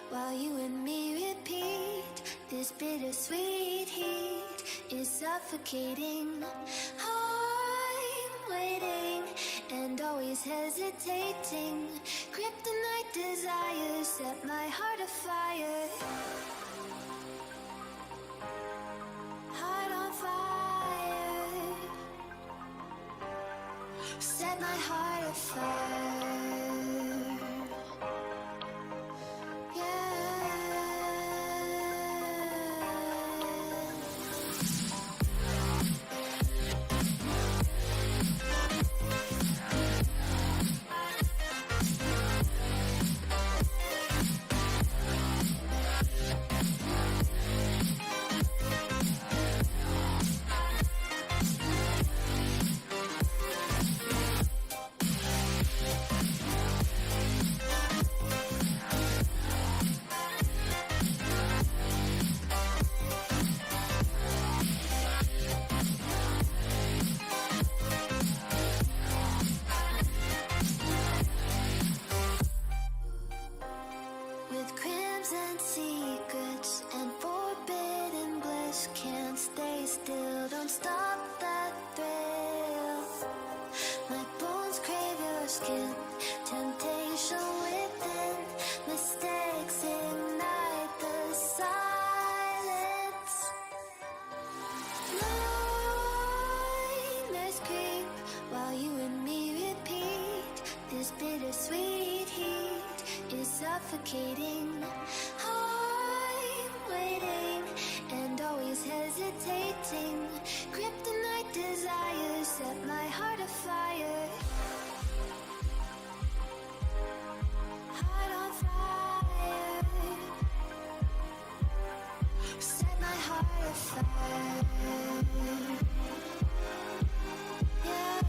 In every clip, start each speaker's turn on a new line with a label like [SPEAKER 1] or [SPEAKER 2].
[SPEAKER 1] while you and me repeat. This bittersweet heat is suffocating. I'm waiting and always hesitating. Kryptonite desires set my heart afire. Heart on fire. Set my heart afire. With crimson secrets and forbidden bliss, can't stay still, don't stop that thrill. My bones crave your skin, temptation within, mistakes ignite the silence. Nightmares creep while you and me repeat. This bittersweet heat is suffocating. I'm waiting and always hesitating. Kryptonite desires set my heart afire. Heart on fire. Set my heart afire. Yeah.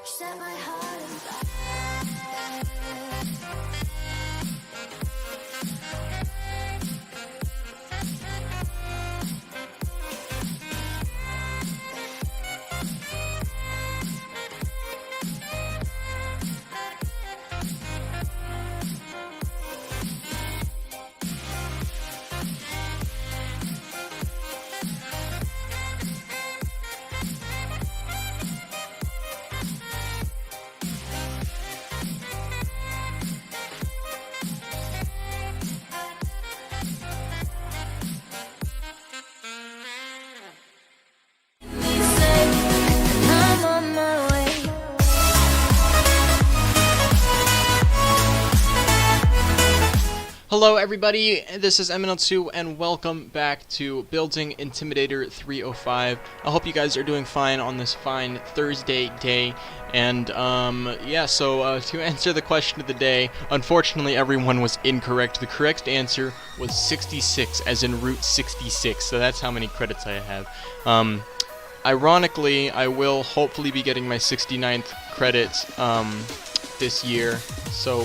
[SPEAKER 1] Set my heart on fire.
[SPEAKER 2] Hello everybody, this is MNL2 and welcome back to Building Intimidator 305. I hope you guys are doing fine on this fine Thursday day. And yeah, so to answer the question of the day, unfortunately everyone was incorrect. The correct answer was 66, as in Route 66, so that's how many credits I have. Ironically, I will hopefully be getting my 69th credits this year, so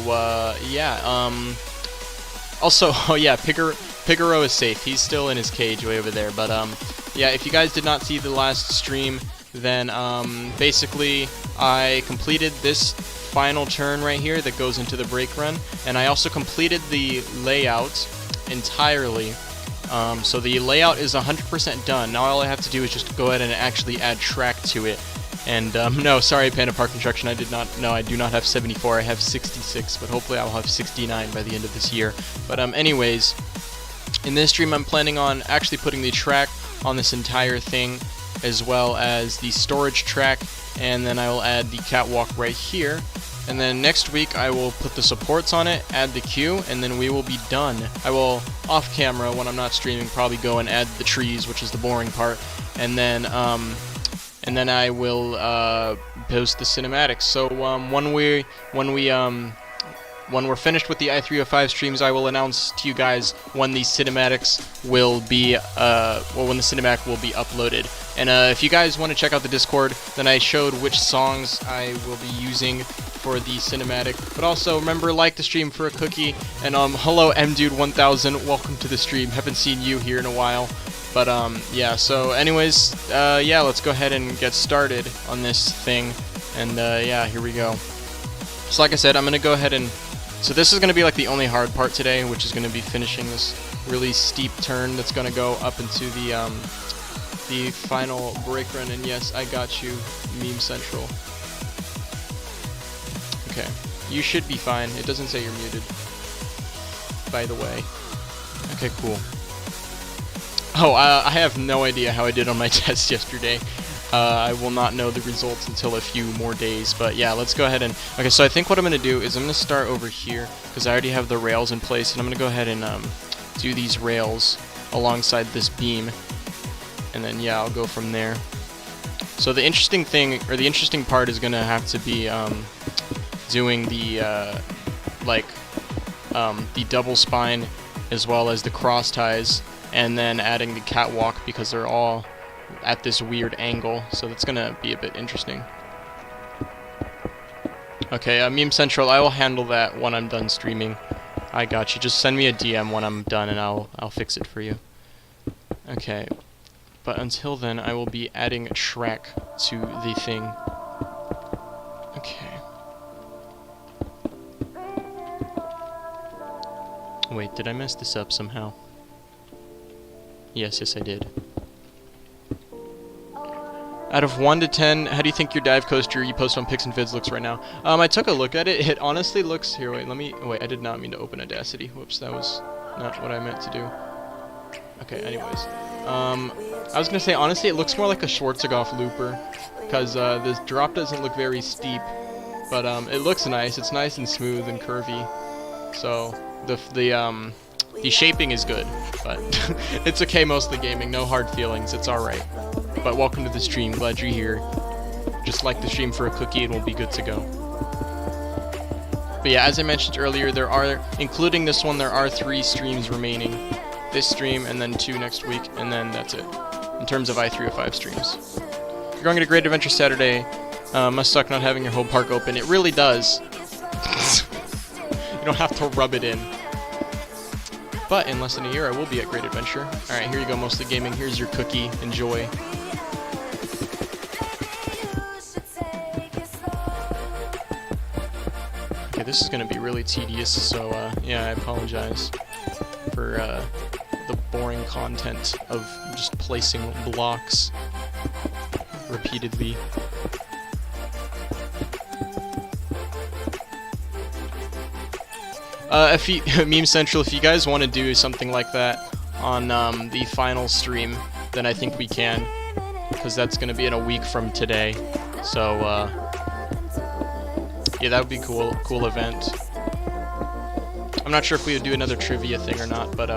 [SPEAKER 2] yeah, also, oh yeah, Pigaro is safe. He's still in his cage way over there. But yeah, if you guys did not see the last stream, then basically I completed this final turn right here that goes into the brake run, and I also completed the layout entirely. So the layout is 100% done. Now all I have to do is just go ahead and actually add track to it. And no, sorry, Panda Park Construction, I do not have 74, I have 66, but hopefully I'll have 69 by the end of this year. But anyways, in this stream I'm planning on actually putting the track on this entire thing, as well as the storage track, and then I will add the catwalk right here. And then next week I will put the supports on it, add the queue, and then we will be done. I will, off camera, when I'm not streaming, probably go and add the trees, which is the boring part, and then I will post the cinematics. So when we're finished with the I305 streams, I will announce to you guys when the cinematics will be when the cinematic will be uploaded. And if you guys want to check out the Discord, then I showed which songs I will be using for the cinematic. But also remember, like the stream for a cookie. And hello mdude1000, welcome to the stream. Haven't seen you here in a while. But yeah, so anyways, yeah, let's go ahead and get started on this thing. And yeah, here we go. So like I said, I'm gonna go ahead and, so this is gonna be like the only hard part today, which is gonna be finishing this really steep turn that's gonna go up into the final brake run. And yes, I got you, Meme Central. Okay, you should be fine. It doesn't say you're muted, by the way. Okay, cool. Oh, I have no idea how I did on my test yesterday. I will not know the results until a few more days, but yeah, let's go ahead and... Okay, so I think what I'm going to do is I'm going to start over here, because I already have the rails in place, and I'm going to go ahead and do these rails alongside this beam, and then yeah, I'll go from there. So the interesting thing, or the interesting part, is going to have to be doing the, the double spine, as well as the cross ties, and then adding the catwalk, because they're all at this weird angle, so that's gonna be a bit interesting. Okay, Meme Central, I will handle that when I'm done streaming. I got you. Just send me a DM when I'm done, and I'll fix it for you. Okay, but until then, I will be adding a track to the thing. Okay. Wait, did I mess this up somehow? Yes, I did. Out of 1 to 10, how do you think your dive coaster you post on Pics and Vids looks right now? I took a look at it. It honestly looks... Here, wait, wait, I did not mean to open Audacity. Whoops, that was not what I meant to do. Okay, anyways. I was gonna say, honestly, it looks more like a Schwarzkopf looper, because this drop doesn't look very steep, but it looks nice. It's nice and smooth and curvy. So, the shaping is good, but it's okay, mostly gaming. No hard feelings. It's alright. But welcome to the stream. Glad you're here. Just like the stream for a cookie and we'll be good to go. But yeah, as I mentioned earlier, there are, including this one, there are 3 streams remaining. This stream and then 2 next week, and then that's it. In terms of I305 streams. You're going to Great Adventure Saturday. Must suck not having your whole park open. It really does. You don't have to rub it in. But in less than a year, I will be at Great Adventure. Alright, here you go, Mostly Gaming. Here's your cookie. Enjoy. Okay, this is going to be really tedious, so yeah, I apologize for the boring content of just placing blocks repeatedly. If you, Meme Central, if you guys want to do something like that on the final stream, then I think we can, because that's going to be in a week from today. So yeah, that would be cool event. I'm not sure if we would do another trivia thing or not, but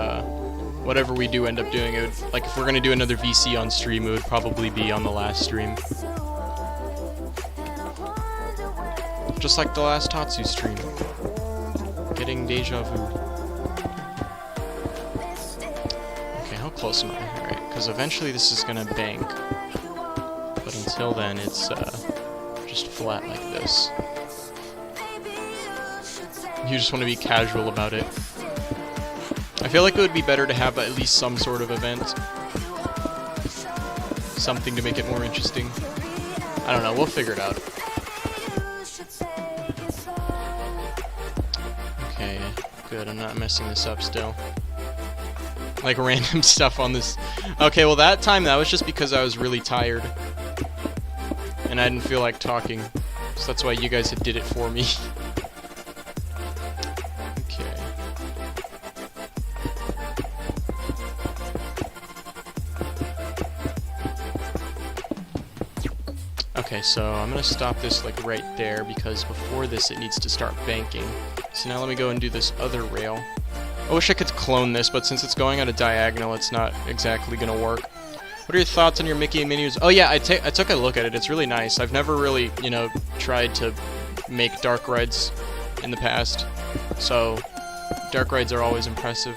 [SPEAKER 2] whatever we do end up doing, it would, like if we're going to do another VC on stream, it would probably be on the last stream. Just like the last Tatsu stream. Getting deja vu. Okay, how close am I? Alright, because eventually this is gonna bank. But until then, it's just flat like this. You just want to be casual about it. I feel like it would be better to have at least some sort of event. Something to make it more interesting. I don't know, we'll figure it out. Okay, good, I'm not messing this up still. Like random stuff on this. Okay, well that time that was just because I was really tired. and I didn't feel like talking, so that's why you guys did it for me. Okay. Okay, so I'm gonna stop this like right there because before this it needs to start banking. So now let me go and do this other rail. I wish I could clone this, but since it's going on a diagonal, it's not exactly gonna work. What are your thoughts on your Mickey menus? Oh yeah, I took a look at it. It's really nice. I've never really, you know, tried to make dark rides in the past, so dark rides are always impressive.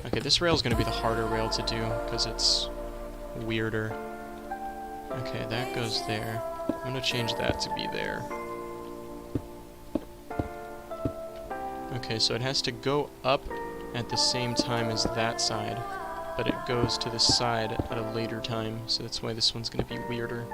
[SPEAKER 2] Okay, this rail is gonna be the harder rail to do because it's weirder. Okay, that goes there. I'm gonna change that to be there. Okay, so it has to go up at the same time as that side, but it goes to the side at a later time, so that's why this one's gonna be weirder.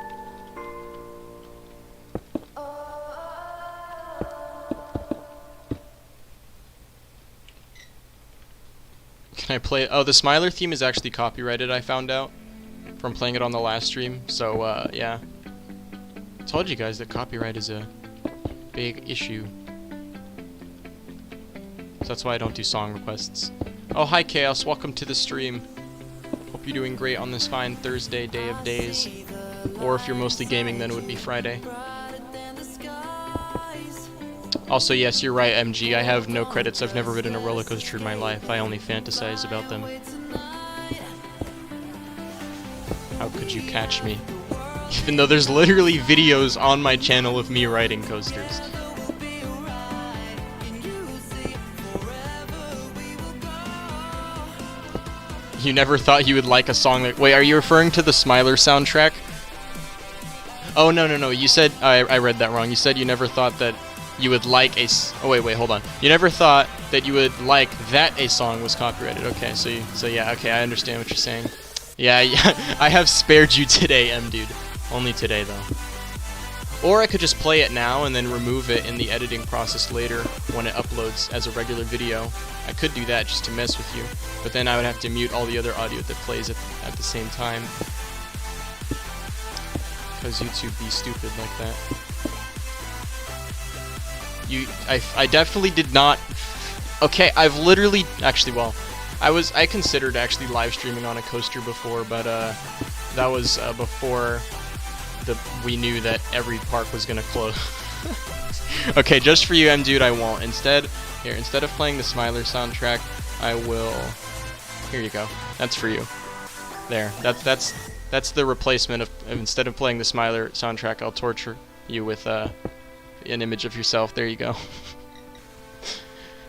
[SPEAKER 2] Can I play it? Oh, the Smiler theme is actually copyrighted, I found out from playing it on the last stream, so yeah. I told you guys that copyright is a big issue. So that's why I don't do song requests. Oh, hi Chaos, welcome to the stream. Hope you're doing great on this fine Thursday, day of days. Or if you're mostly gaming, then it would be Friday. Also, yes, you're right, MG, I have no credits. I've never ridden a roller coaster in my life. I only fantasize about them. How could you catch me? Even though there's literally videos on my channel of me riding coasters. You never thought you would like a song that... Wait, are you referring to the Smiler soundtrack? Oh, no, you said... I read that wrong. You said you never thought that you would like a... Oh, wait, hold on. You never thought that you would like that a song was copyrighted. Okay, so yeah, okay, I understand what you're saying. Yeah, I have spared you today, M-Dude. Only today, though. Or I could just play it now and then remove it in the editing process later when it uploads as a regular video. I could do that just to mess with you, but then I would have to mute all the other audio that plays at the same time. Because YouTube be stupid like that. I definitely did not... Okay, I've literally... Actually, well... I considered actually live streaming on a coaster before, but that was before we knew that every park was gonna close. Okay, just for you, M-Dude, I won't. Instead of playing the Smiler soundtrack, I will... Here you go. That's for you. There. That's the replacement of instead of playing the Smiler soundtrack, I'll torture you with an image of yourself. There you go.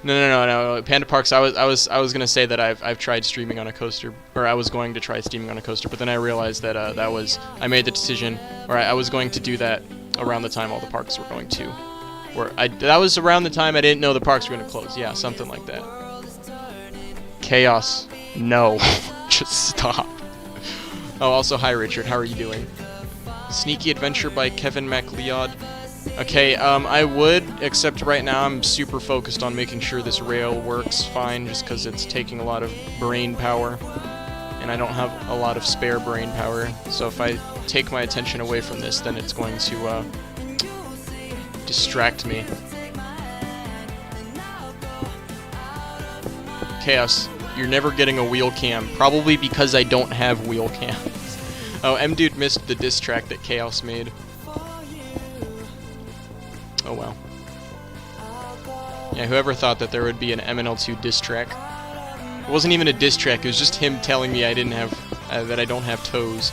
[SPEAKER 2] No. Panda Parks. I was gonna say that I've tried streaming on a coaster, or I was going to try streaming on a coaster, but then I realized that I made the decision, or I was going to do that around the time all the parks were going to, that was around the time I didn't know the parks were gonna close. Yeah, something like that. Chaos. No, just stop. Oh, also hi Richard. How are you doing? Sneaky Adventure by Kevin MacLeod. Okay, I would, except right now I'm super focused on making sure this rail works fine, just because it's taking a lot of brain power, and I don't have a lot of spare brain power, so if I take my attention away from this, then it's going to, distract me. Chaos, you're never getting a wheel cam, probably because I don't have wheel cams. Oh, M-Dude missed the diss track that Chaos made. Oh well. Yeah, whoever thought that there would be an MNL2 diss track? It wasn't even a diss track, it was just him telling me I didn't have, that I don't have toes.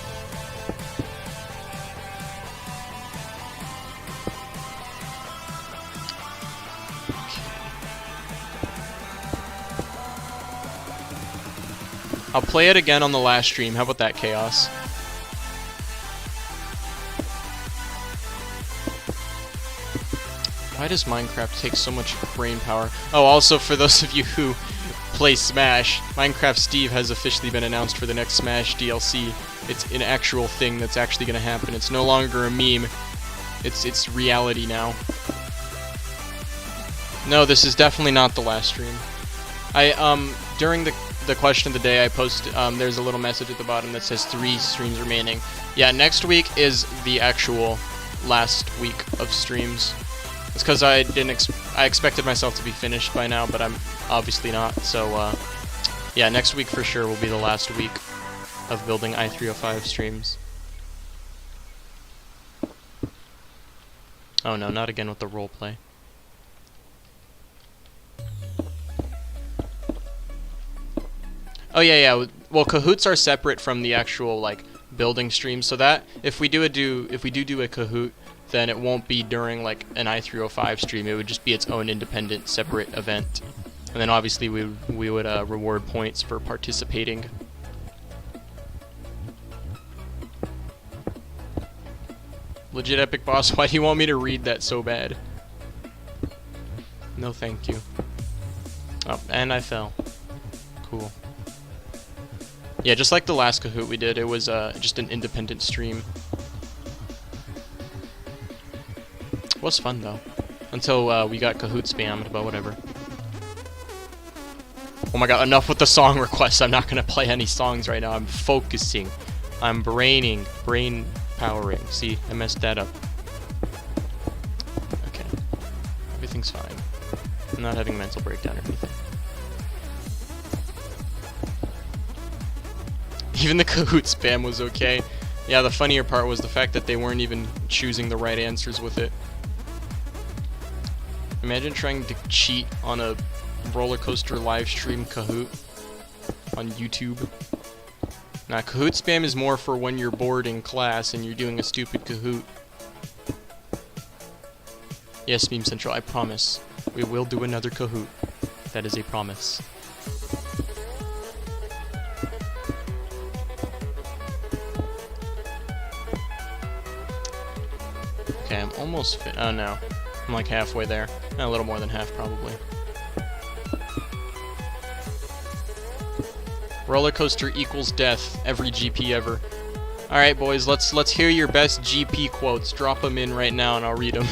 [SPEAKER 2] I'll play it again on the last stream, how about that, Chaos? Why does Minecraft take so much brain power? Oh, also for those of you who play Smash, Minecraft Steve has officially been announced for the next Smash DLC. It's an actual thing that's actually going to happen. It's no longer a meme. It's reality now. No, this is definitely not the last stream. During the question of the day, I posted, there's a little message at the bottom that says 3 streams remaining. Yeah, next week is the actual last week of streams. It's because I expected myself to be finished by now, but I'm obviously not. So yeah, next week for sure will be the last week of building I305 streams. Oh no, not again with the roleplay. Oh yeah. Well, Kahoots are separate from the actual like building stream, so that if we do a Kahoot, then it won't be during like an I305 stream. It would just be its own independent, separate event, and then obviously we would reward points for participating. Legit epic boss. Why do you want me to read that so bad? No, thank you. Oh, and I fell. Cool. Yeah, just like the last Kahoot we did, it was just an independent stream. It was fun though, until we got Kahoot spammed, but whatever. Oh my god, enough with the song requests. I'm not gonna play any songs right now. I'm focusing. I'm brain powering. See, I messed that up. Okay. Everything's fine. I'm not having a mental breakdown or anything. Even the Kahoot spam was okay. Yeah, the funnier part was the fact that they weren't even choosing the right answers with it. Imagine trying to cheat on a roller coaster live stream Kahoot on YouTube. Nah, Kahoot spam is more for when you're bored in class and you're doing a stupid Kahoot. Yes, Meme Central, I promise. We will do another Kahoot. That is a promise. Okay, I'm almost fit. Oh no. I'm like halfway there. A little more than half, probably. Roller coaster equals death. Every GP ever. Alright, boys, let's hear your best GP quotes. Drop them in right now and I'll read them.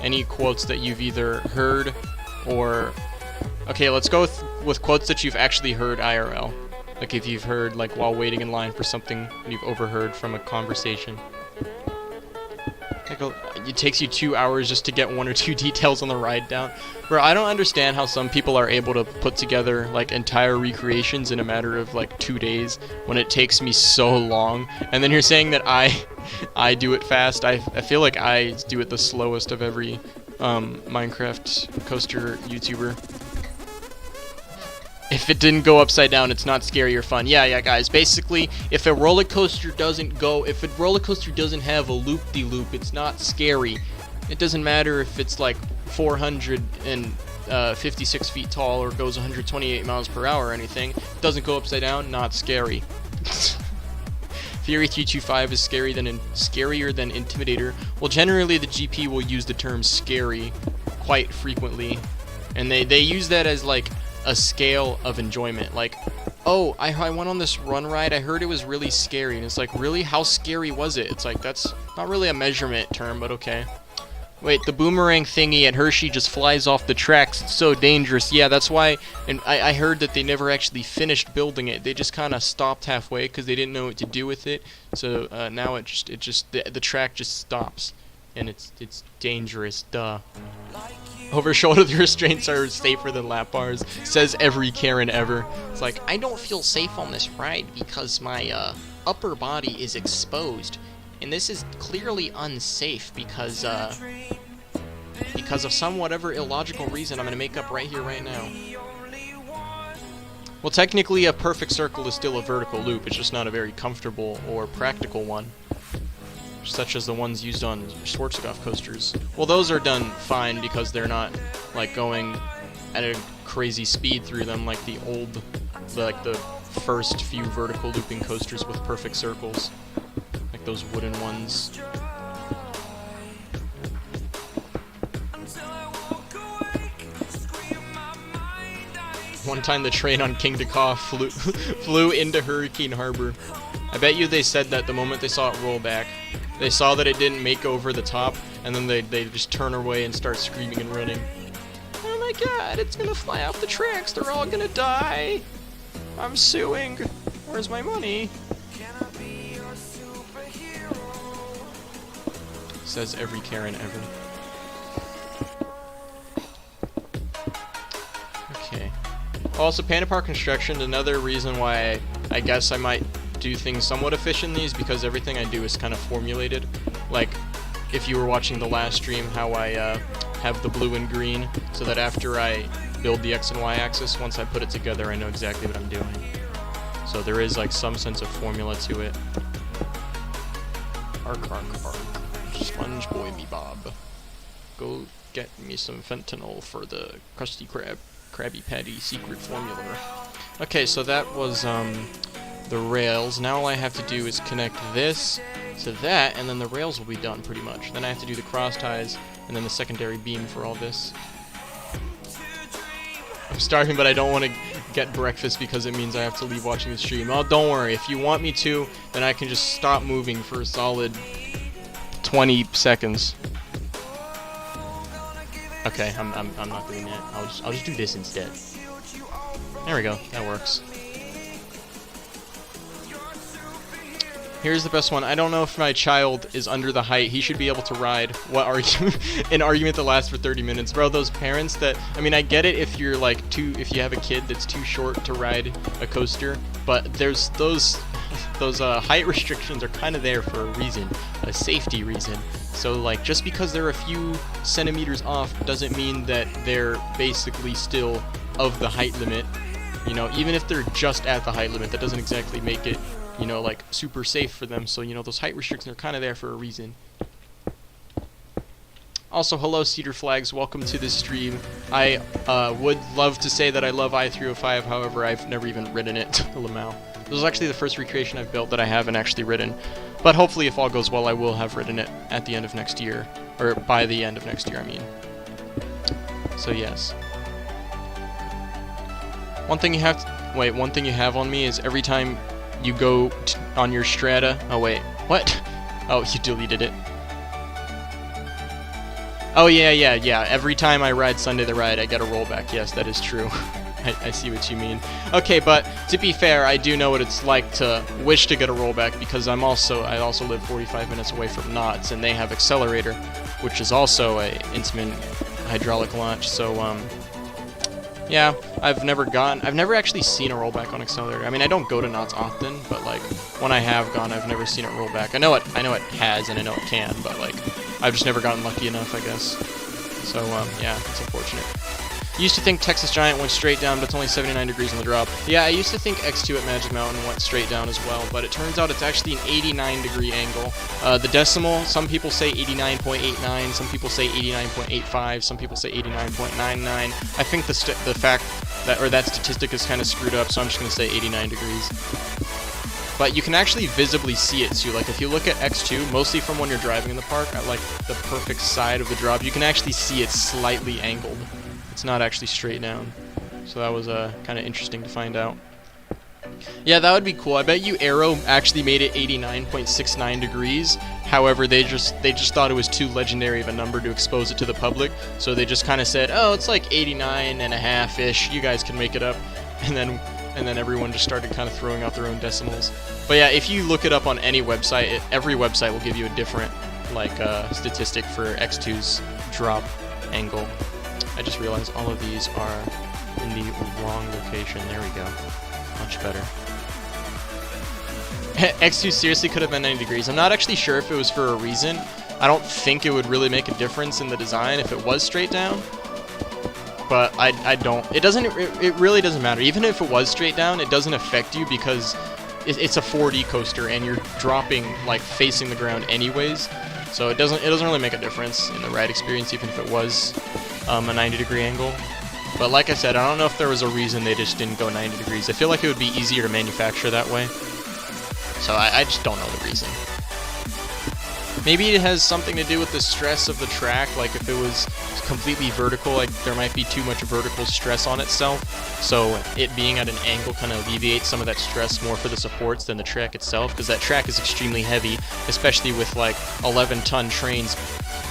[SPEAKER 2] Any quotes that you've either heard or... Okay, let's go with quotes that you've actually heard IRL. Like if you've heard, like, while waiting in line for something you've overheard from a conversation. Like, it takes you 2 hours just to get 1 or 2 details on the ride down. Bro, I don't understand how some people are able to put together, like, entire recreations in a matter of, like, 2 days when it takes me so long. And then you're saying that I do it fast. I feel like I do it the slowest of every Minecraft coaster YouTuber. If it didn't go upside down, it's not scary or fun. Yeah, guys. Basically, if a roller coaster doesn't have a loop-de-loop, it's not scary. It doesn't matter if it's like 456 feet tall or goes 128 miles per hour or anything. It doesn't go upside down, not scary. Fury 325 is scarier than Intimidator. Well, generally the GP will use the term scary quite frequently, and they use that as like a scale of enjoyment. Like, oh, I went on this run ride, I heard it was really scary, and it's like, really? How scary was it? It's like, that's not really a measurement term, but okay. Wait, the boomerang thingy at Hershey just flies off the tracks. It's so dangerous. Yeah, that's why, and I heard that they never actually finished building it. They just kind of stopped halfway because they didn't know what to do with it. So now the track just stops, and it's dangerous. Duh. Over shoulder restraints are safer than lap bars, says every Karen ever. It's like, I don't feel safe on this ride because my upper body is exposed. And this is clearly unsafe because of some whatever illogical reason I'm going to make up right here, right now. Well, technically a perfect circle is still a vertical loop, it's just not a very comfortable or practical one. Such as the ones used on Schwarzkopf coasters. Well, those are done fine because they're not like going at a crazy speed through them like the first few vertical looping coasters with perfect circles. Like those wooden ones. One time the train on King Dakar flew into Hurricane Harbor. I bet you they said that the moment they saw it roll back. They saw that it didn't make over the top, and then they just turn away and start screaming and running. Oh my god, it's gonna fly off the tracks, they're all gonna die! I'm suing! Where's my money? says every Karen ever. Okay. Also, Panda Park Construction, another reason why I guess I might do things somewhat efficiently is because everything I do is kind of formulated. Like, if you were watching the last stream, how I have the blue and green, so that after I build the X and Y axis, once I put it together, I know exactly what I'm doing. So there is like some sense of formula to it. Ark, ark, ark. Sponge boy me bob. Go get me some fentanyl for the Krusty Krabby Patty secret formula. Okay, so that was the rails. Now all I have to do is connect this to that, and then the rails will be done pretty much. Then I have to do the cross ties, and then the secondary beam for all this. I'm starving, but I don't want to get breakfast because it means I have to leave watching the stream. Oh, don't worry. If you want me to, then I can just stop moving for a solid 20 seconds. Okay, I'm not doing that. I'll just do this instead. There we go. That works. Here's the best one. I don't know if my child is under the height. He should be able to ride. What argument? An argument that lasts for 30 minutes, bro. Those parents that, I mean, I get it if you're like if you have a kid that's too short to ride a coaster, but there's those height restrictions are kind of there for a reason, a safety reason. So like, just because they're a few centimeters off doesn't mean that they're basically still of the height limit. You know, even if they're just at the height limit, that doesn't exactly make it, you know, like super safe for them. So, you know, those height restrictions are kind of there for a reason. Also, hello Cedar Flags, welcome to this stream. I would love to say that I love I305, however, I've never even ridden it to Lamau. This is actually the first recreation I've built that I haven't actually ridden. But hopefully, if all goes well, I will have ridden it at the end of next year. Or by the end of next year, I mean. So, yes. One thing you have on me is every time you go on your strata. Oh wait, what? Oh, you deleted it. Oh yeah. Every time I ride Sunday the Ride, I get a rollback. Yes, that is true. I see what you mean. Okay, but to be fair, I do know what it's like to wish to get a rollback because I also live 45 minutes away from Knott's, and they have Accelerator, which is also a Intamin hydraulic launch. So yeah, I've never actually seen a rollback on Accelerator. I mean, I don't go to Knott's often, but like when I have gone, I've never seen it roll back. I know it has, and I know it can, but like I've just never gotten lucky enough, I guess. So yeah, it's unfortunate. Used to think Texas Giant went straight down, but it's only 79 degrees on the drop. Yeah, I used to think X2 at Magic Mountain went straight down as well, but it turns out it's actually an 89-degree angle. The decimal, some people say 89.89, some people say 89.85, some people say 89.99. I think the fact that statistic is kind of screwed up, so I'm just going to say 89 degrees. But you can actually visibly see it too. Like if you look at X2, mostly from when you're driving in the park, at like the perfect side of the drop, you can actually see it slightly angled. It's not actually straight down. So that was kind of interesting to find out. Yeah, that would be cool. I bet you Aero actually made it 89.69 degrees. However, they just thought it was too legendary of a number to expose it to the public. So they just kind of said, oh, it's like 89.5-ish. You guys can make it up. And then everyone just started kind of throwing out their own decimals. But yeah, if you look it up on any website, every website will give you a different like statistic for X2's drop angle. I just realized all of these are in the wrong location. There we go. Much better. X2 seriously could have been 90 degrees. I'm not actually sure if it was for a reason. I don't think it would really make a difference in the design if it was straight down. But I don't. It really doesn't matter. Even if it was straight down, it doesn't affect you because it's a 4D coaster and you're dropping like facing the ground anyways. So it doesn't really make a difference in the ride experience, even if it was a 90-degree angle. But like I said, I don't know if there was a reason they just didn't go 90 degrees. I feel like it would be easier to manufacture that way. So I just don't know the reason. Maybe it has something to do with the stress of the track, like if it was completely vertical, like there might be too much vertical stress on itself, so it being at an angle kind of alleviates some of that stress more for the supports than the track itself, because that track is extremely heavy, especially with like 11-ton trains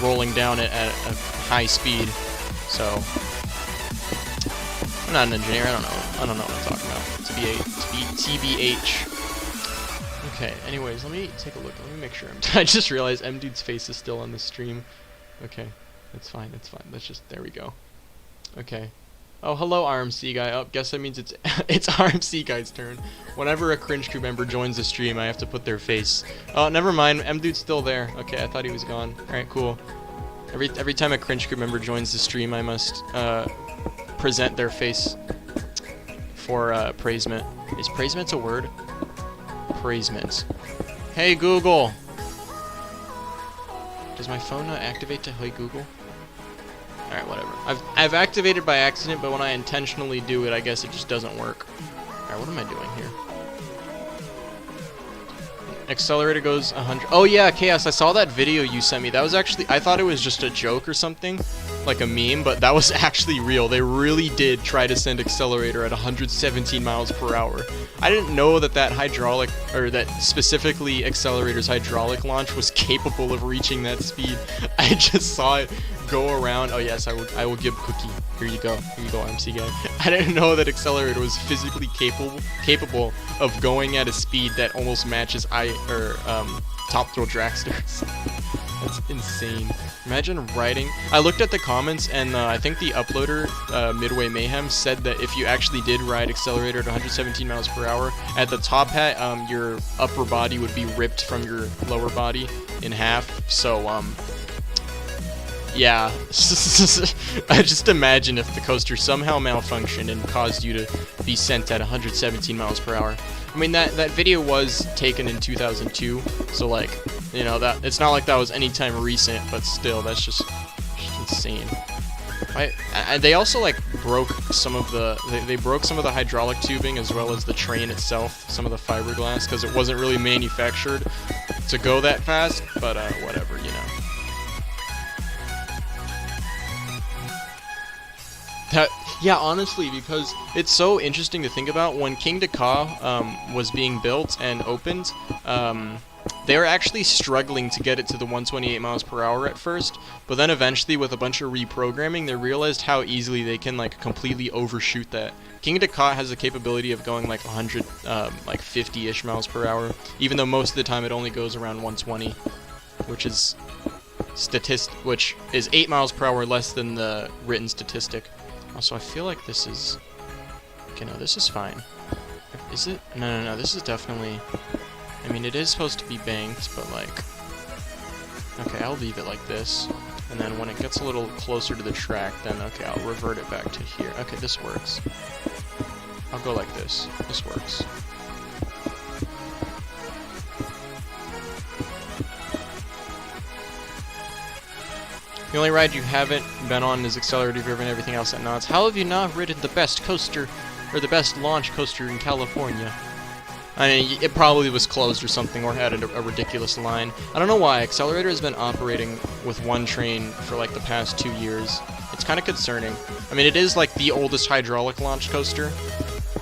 [SPEAKER 2] rolling down it at a high speed. So I'm not an engineer, I don't know what I'm talking about. TBH. Okay, anyways, let me take a look. Let me make sure I just realized M-Dude's face is still on the stream. Okay, it's fine, it's fine. Let's just, there we go. Okay. Oh, hello, RMC guy. Oh, guess that means it's it's RMC guy's turn. Whenever a Cringe Crew member joins the stream, I have to put their face. Oh, never mind. M-Dude's still there. Okay, I thought he was gone. Alright, cool. Every time a Cringe Crew member joins the stream, I must present their face for praisement. Is praisement a word? Praisement. Hey, Google! Does my phone not activate to Hey Google? Alright, whatever. I've activated by accident, but when I intentionally do it, I guess it just doesn't work. Alright, what am I doing here? Accelerator goes 100. Oh yeah, Chaos, I saw that video you sent me. That was actually, I thought it was just a joke or something, like a meme, but that was actually real. They really did try to send Accelerator at 117 miles per hour. I didn't know that that hydraulic, or that specifically Accelerator's hydraulic launch was capable of reaching that speed. I just saw it go around. Oh yes, I will give Cookie. Here you go, MC guy. I didn't know that Accelerator was physically capable of going at a speed that almost matches Top Thrill Dragsters. That's insane. Imagine riding. I looked at the comments, and I think the uploader, Midway Mayhem, said that if you actually did ride Accelerator at 117 miles per hour, at the top hat, your upper body would be ripped from your lower body in half. So, yeah. I just imagine if the coaster somehow malfunctioned and caused you to be sent at 117 miles per hour. I mean, that video was taken in 2002, so like, you know, that it's not like that was anytime recent, but still, that's just insane. They also like broke some of the they broke some of the hydraulic tubing as well as the train itself, some of the fiberglass, because it wasn't really manufactured to go that fast. But whatever, you know. Yeah, honestly, because it's so interesting to think about. When King Dakar was being built and opened, they were actually struggling to get it to the 128 miles per hour at first, but then eventually with a bunch of reprogramming, they realized how easily they can like completely overshoot that. King Dakar has the capability of going like 100, like 50-ish miles per hour, even though most of the time it only goes around 120, which is 8 miles per hour less than the written statistic. Also, I feel like this is... Okay, no, this is fine. Is it? No, this is definitely... I mean, it is supposed to be banked, but like... Okay, I'll leave it like this. And then when it gets a little closer to the track, then, okay, I'll revert it back to here. Okay, this works. I'll go like this. This works. The only ride you haven't been on is Accelerator driven, everything else at Knott's. How have you not ridden the best coaster, or the best launch coaster in California? I mean, it probably was closed or something, or had a ridiculous line. I don't know why. Accelerator has been operating with one train for like the past 2 years. It's kind of concerning. I mean, it is like the oldest hydraulic launch coaster,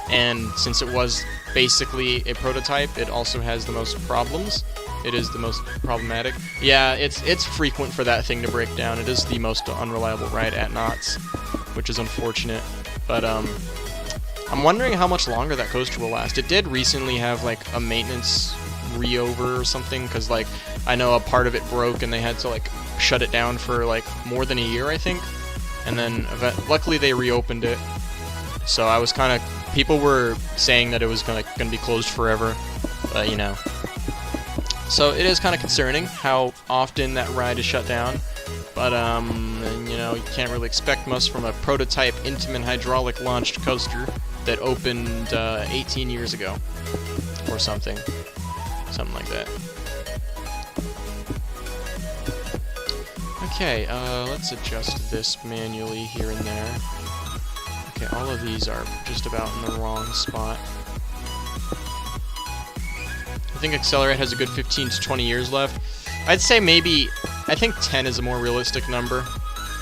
[SPEAKER 2] and since it was basically a prototype, it also has the most problems. It is the most problematic. Yeah, it's frequent for that thing to break down. It is the most unreliable ride at Knott's, which is unfortunate. But I'm wondering how much longer that coaster will last. It did recently have like a maintenance re-over or something, because like I know a part of it broke and they had to like shut it down for like more than a year, I think. And then luckily they reopened it. So I was kind of, people were saying that it was gonna be closed forever, but you know. So it is kind of concerning how often that ride is shut down, but you know, you can't really expect much from a prototype Intamin hydraulic launched coaster that opened 18 years ago, or something like that. Okay, let's adjust this manually here and there. Okay, all of these are just about in the wrong spot. I think Accelerate has a good 15 to 20 years left. I'd say maybe, I think 10 is a more realistic number,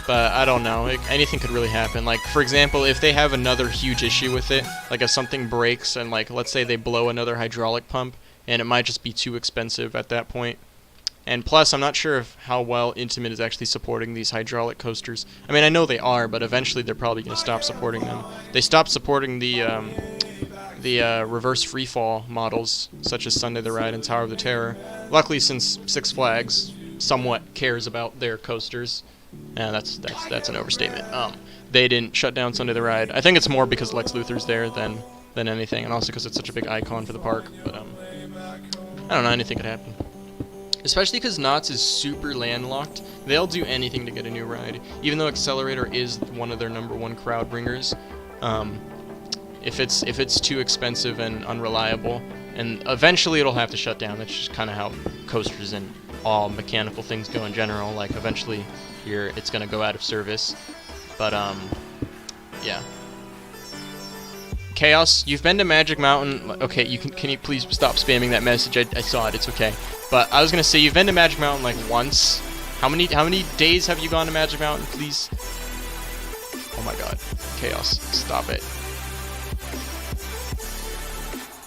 [SPEAKER 2] but I don't know. Anything could really happen. Like, for example, if they have another huge issue with it, like if something breaks and like, let's say they blow another hydraulic pump, and it might just be too expensive at that point. And plus, I'm not sure how well Intimate is actually supporting these hydraulic coasters. I mean, I know they are, but eventually they're probably going to stop supporting them. They stopped supporting the the reverse freefall models, such as Sunday the Ride and Tower of the Terror. Luckily, since Six Flags somewhat cares about their coasters, and that's an overstatement. They didn't shut down Sunday the Ride. I think it's more because Lex Luthor's there than anything, and also because it's such a big icon for the park. But I don't know, anything could happen. Especially because Knott's is super landlocked. They'll do anything to get a new ride, even though Accelerator is one of their #1 crowd bringers. If it's too expensive and unreliable, and eventually it'll have to shut down. That's just kind of how coasters and all mechanical things go in general. Like eventually, it's gonna go out of service. But yeah. Chaos, you've been to Magic Mountain. Okay, can you please stop spamming that message? I saw it. It's okay. But I was gonna say you've been to Magic Mountain like once. How many days have you gone to Magic Mountain, please? Oh my God, Chaos, stop it.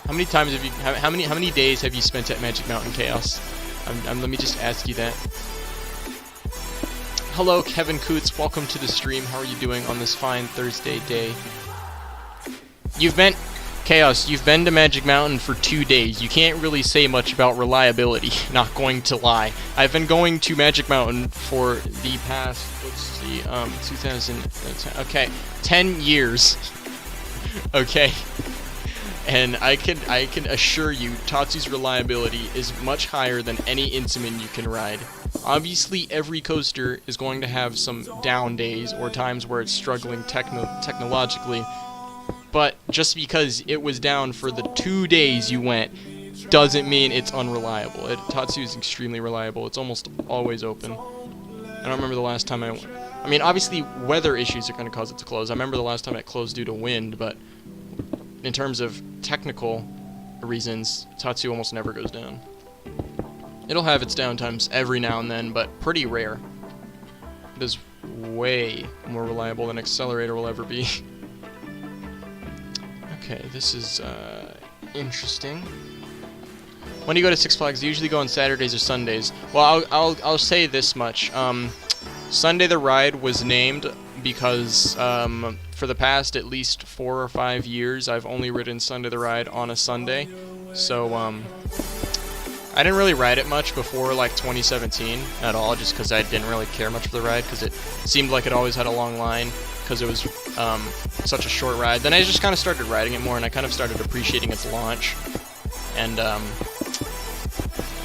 [SPEAKER 2] How many times have you? How many days have you spent at Magic Mountain, Chaos? Let me just ask you that. Hello, Kevin Coots. Welcome to the stream. How are you doing on this fine Thursday day? Chaos, you've been to Magic Mountain for 2 days. You can't really say much about reliability, not going to lie. I've been going to Magic Mountain for the past, let's see, 2010, okay, 10 years. Okay. And I can assure you, Tatsu's reliability is much higher than any Intamin you can ride. Obviously, every coaster is going to have some down days or times where it's struggling technologically. But just because it was down for the 2 days you went doesn't mean it's unreliable. Tatsu is extremely reliable. It's almost always open. I don't remember the last time I went. I mean, obviously, weather issues are going to cause it to close. I remember the last time it closed due to wind, but in terms of technical reasons, Tatsu almost never goes down. It'll have its downtimes every now and then, but pretty rare. It is way more reliable than Accelerator will ever be. Okay, this is interesting. When do you go to Six Flags? I usually go on Saturdays or Sundays. Well, I'll say this much. Sunday the Ride was named because for the past at least 4 or 5 years, I've only ridden Sunday the Ride on a Sunday. So I didn't really ride it much before like 2017 at all, just because I didn't really care much for the ride because it seemed like it always had a long line. Because it was such a short ride. Then I just kind of started riding it more, and I kind of started appreciating its launch. And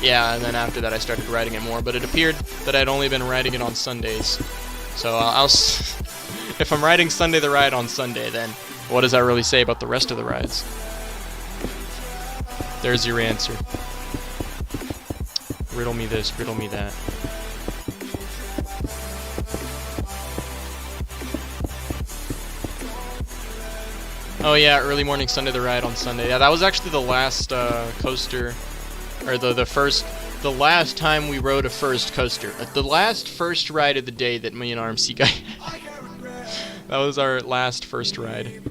[SPEAKER 2] yeah, and then after that I started riding it more. But it appeared that I'd only been riding it on Sundays. So if I'm riding Sunday the Ride on Sunday, then what does that really say about the rest of the rides? There's your answer. Riddle me this, riddle me that. Oh yeah, early morning Sunday the Ride on Sunday. Yeah, that was actually the last coaster, or the last time we rode a first coaster. The last first ride of the day that me and RMC guy had. That was our last first ride.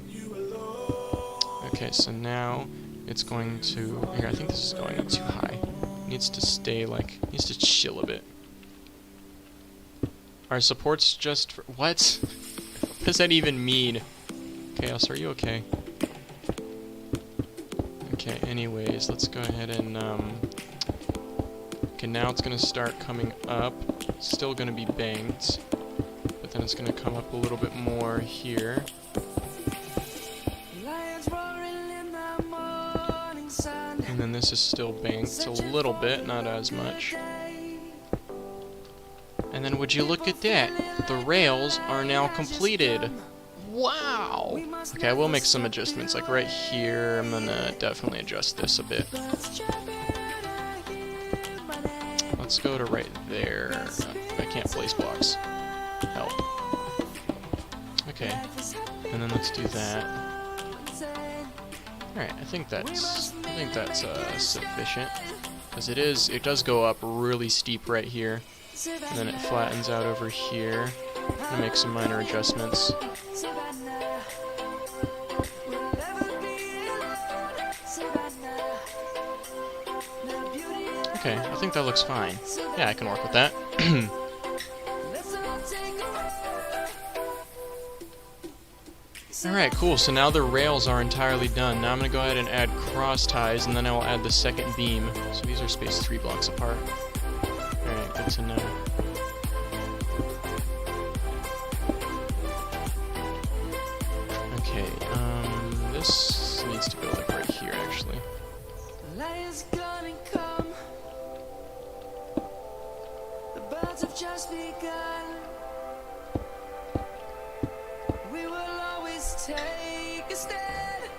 [SPEAKER 2] Okay, so now it's going to, here, I think this is going too high. It needs to stay like, needs to chill a bit. Our support's just for, what? What does that even mean? Chaos, are you okay? Okay, anyways, let's go ahead and, okay, now it's gonna start coming up. It's still gonna be banked, but then it's gonna come up a little bit more here. And then this is still banked a little bit, not as much. And then would you look at that? The rails are now completed. Wow! Okay, I will make some adjustments, like right here, I'm gonna definitely adjust this a bit. Let's go to right there. I can't place blocks. Help. Okay, and then let's do that. Alright, I think that's sufficient. Because it does go up really steep right here. And then it flattens out over here. I'm gonna make some minor adjustments. Okay, I think that looks fine. Yeah, I can work with that. Alright, cool. So now the rails are entirely done. Now I'm going to go ahead and add cross ties, and then I will add the second beam. So these are spaced 3 blocks apart. Alright, good to know. Okay, this needs to go like right here, actually.
[SPEAKER 3] The lion's gonna come. The birds have just begun. We will always take a stand.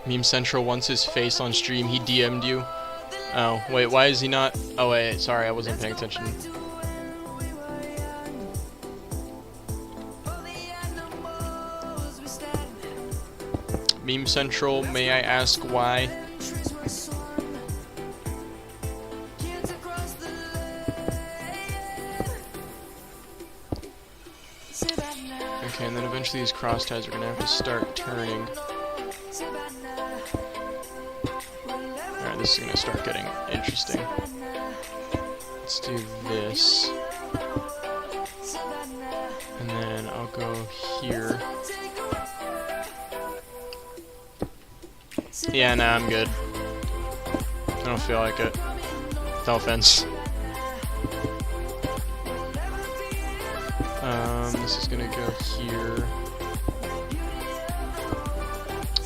[SPEAKER 2] Meme Central wants his face on stream. He DM'd you. Oh, wait, why is he not? Oh, wait, sorry, I wasn't paying attention. Meme Central, may I ask why? Okay, and then eventually these cross ties are gonna have to start turning. Alright, this is gonna start getting interesting. Let's do this. And then I'll go here. Yeah, nah, I'm good. I don't feel like it. No offense. This is gonna go here.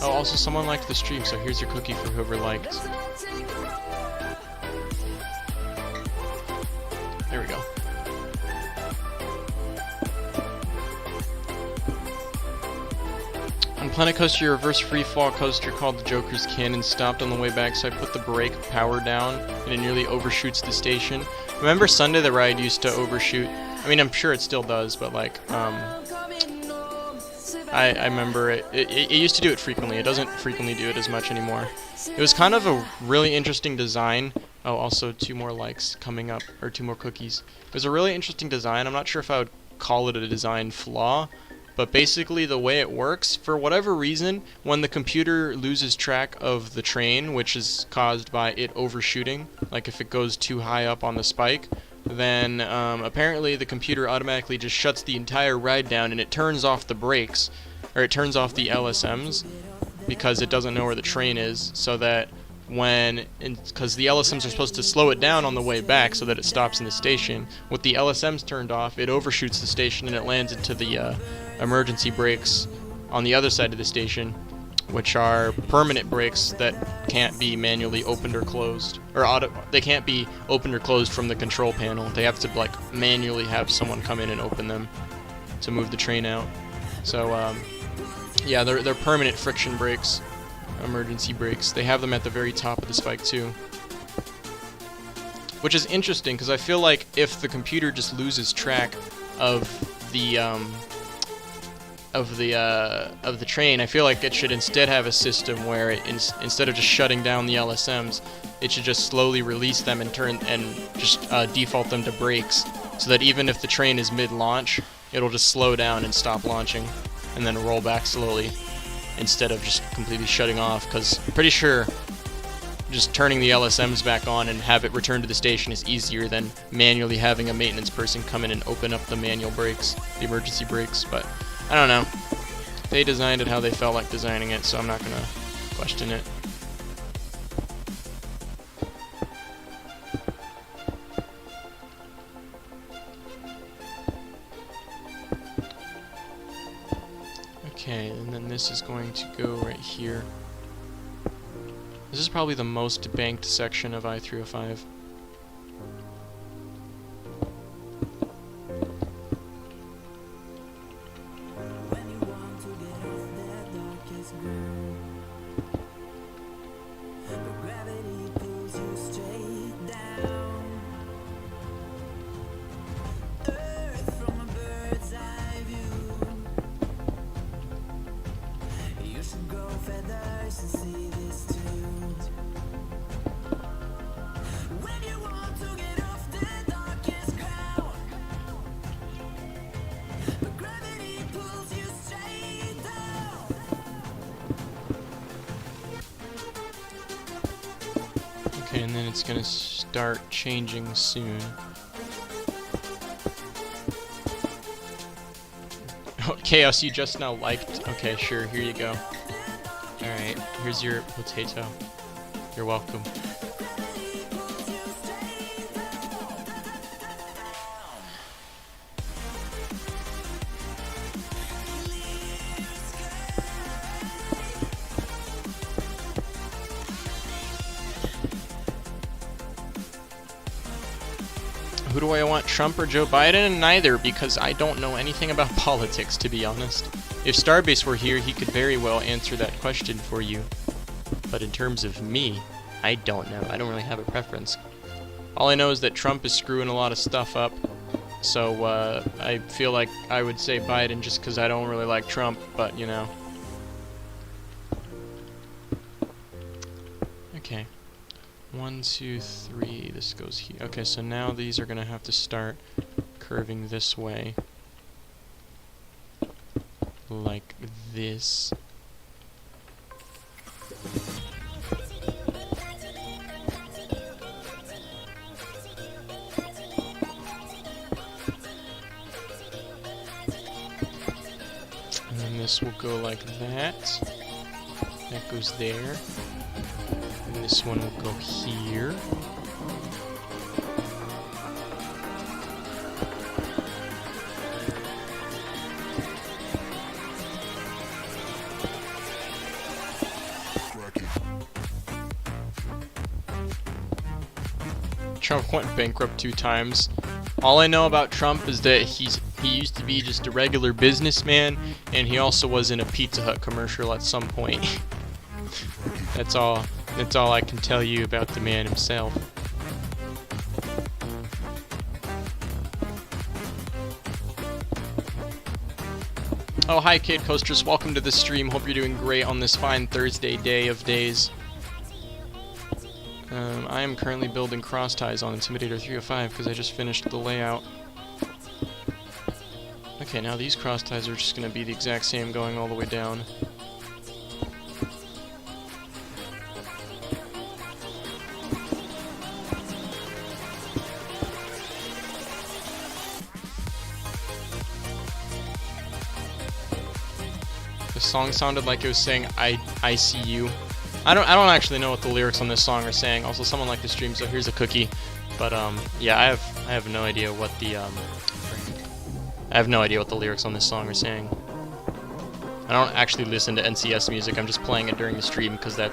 [SPEAKER 2] Oh, also someone liked the stream, so here's your cookie for whoever liked. There we go. On Planet Coaster, your reverse free fall coaster called the Joker's Cannon stopped on the way back, so I put the brake power down, and it nearly overshoots the station. Remember Sunday the ride used to overshoot? I mean, I'm sure it still does, but like, I remember it used to do it frequently. It doesn't frequently do it as much anymore. It was kind of a really interesting design. Oh, also 2 more likes coming up, or 2 more cookies. It was a really interesting design. I'm not sure if I would call it a design flaw, but basically the way it works, for whatever reason, when the computer loses track of the train, which is caused by it overshooting, like if it goes too high up on the spike, then apparently the computer automatically just shuts the entire ride down and it turns off the brakes, or it turns off the LSMs, because it doesn't know where the train is, so that because the LSMs are supposed to slow it down on the way back so that it stops in the station. With the LSMs turned off, it overshoots the station and it lands into the emergency brakes on the other side of the station, which are permanent brakes that can't be manually opened or closed, or they can't be opened or closed from the control panel. They have to like manually have someone come in and open them to move the train out. So yeah, they're permanent friction brakes, emergency brakes. They have them at the very top of the spike too, which is interesting because I feel like if the computer just loses track of the train, I feel like it should instead have a system where it instead of just shutting down the LSMs, it should just slowly release them and just default them to brakes, so that even if the train is mid-launch, it'll just slow down and stop launching, and then roll back slowly, instead of just completely shutting off, because I'm pretty sure just turning the LSMs back on and have it return to the station is easier than manually having a maintenance person come in and open up the manual brakes, the emergency brakes. But I don't know. They designed it how they felt like designing it, so I'm not gonna question it. Okay, and then this is going to go right here. This is probably the most banked section of I305. Okay, and then it's gonna start changing soon. Chaos, you just now liked. Okay, sure. Here you go. All right. Here's your potato. You're welcome. Who do I want, Trump or Joe Biden? Neither, because I don't know anything about politics, to be honest. If Starbase were here, he could very well answer that question for you. But in terms of me, I don't know. I don't really have a preference. All I know is that Trump is screwing a lot of stuff up. So I feel like I would say Biden just because I don't really like Trump, but you know. Okay. 1, 2, 3, this goes here. Okay, so now these are gonna have to start curving this way. Like this. And then this will go like that. That goes there. And this one will go here. Trump went bankrupt 2 times. All I know about Trump is that he used to be just a regular businessman, and he also was in a Pizza Hut commercial at some point. That's all I can tell you about the man himself. Oh, hi Kid Coasters, welcome to the stream. Hope you're doing great on this fine Thursday day of days. I am currently building cross ties on Intimidator 305 because I just finished the layout. Okay, now these cross ties are just going to be the exact same going all the way down. The song sounded like it was saying I see you. I don't actually know what the lyrics on this song are saying. Also, someone liked the stream, so here's a cookie. But yeah, I have no idea what the lyrics on this song are saying. I don't actually listen to NCS music. I'm just playing it during the stream because that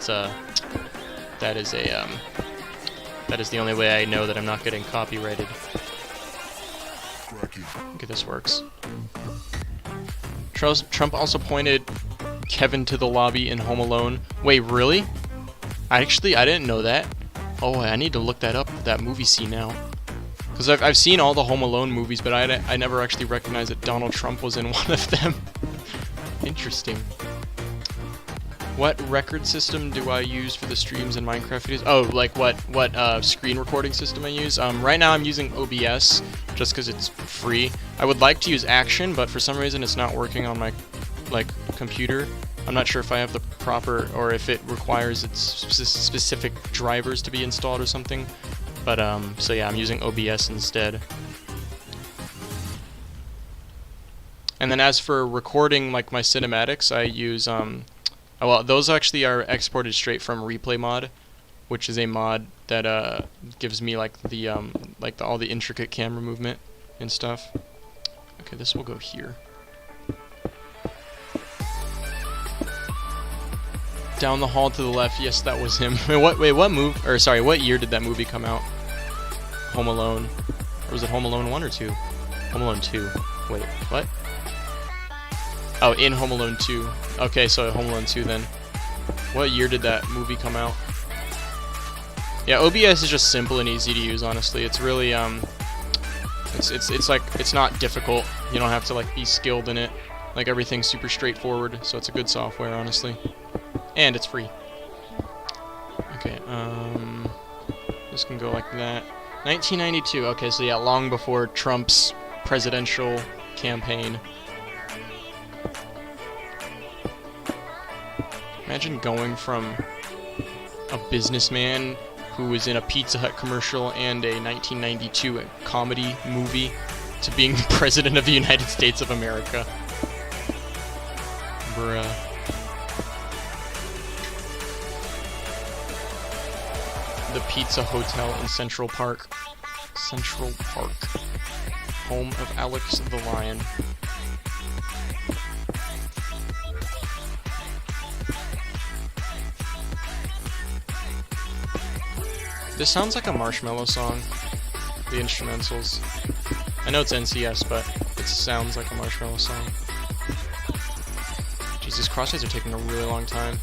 [SPEAKER 2] is the only way I know that I'm not getting copyrighted. Okay, this works. Trump also pointed Kevin to the lobby in Home Alone. Wait, really? I didn't know that. Oh, I need to look that up, that movie scene now. Because I've seen all the Home Alone movies, but I never actually recognized that Donald Trump was in one of them. Interesting. What record system do I use for the streams in Minecraft videos? Oh, like what screen recording system I use? Right now I'm using OBS, just because it's free. I would like to use Action, but for some reason it's not working on my computer. I'm not sure if I have the proper, or if it requires its specific drivers to be installed or something. But so yeah, I'm using OBS instead. And then as for recording like my cinematics, I use well, those actually are exported straight from Replay Mod, which is a mod that gives me like the all the intricate camera movement and stuff. Okay, this will go here. Down the hall to the left. Yes, that was him. What year did that movie come out? Home Alone. Or was it Home Alone 1 or 2? Home Alone 2. Wait, what? Oh, in Home Alone 2. Okay, so Home Alone 2 then. What year did that movie come out? Yeah, OBS is just simple and easy to use, honestly. It's really it's like, it's not difficult. You don't have to like be skilled in it. Like, everything's super straightforward, so it's a good software, honestly. And it's free. Okay, this can go like that. 1992, okay, so yeah, long before Trump's presidential campaign. Imagine going from a businessman who was in a Pizza Hut commercial and a 1992 comedy movie to being president of the United States of America. Bruh. The Pizza Hotel in Central Park. Central Park. Home of Alex the Lion. This sounds like a Marshmello song. The instrumentals. I know it's NCS, but it sounds like a Marshmello song. Jesus, crossfades are taking a really long time.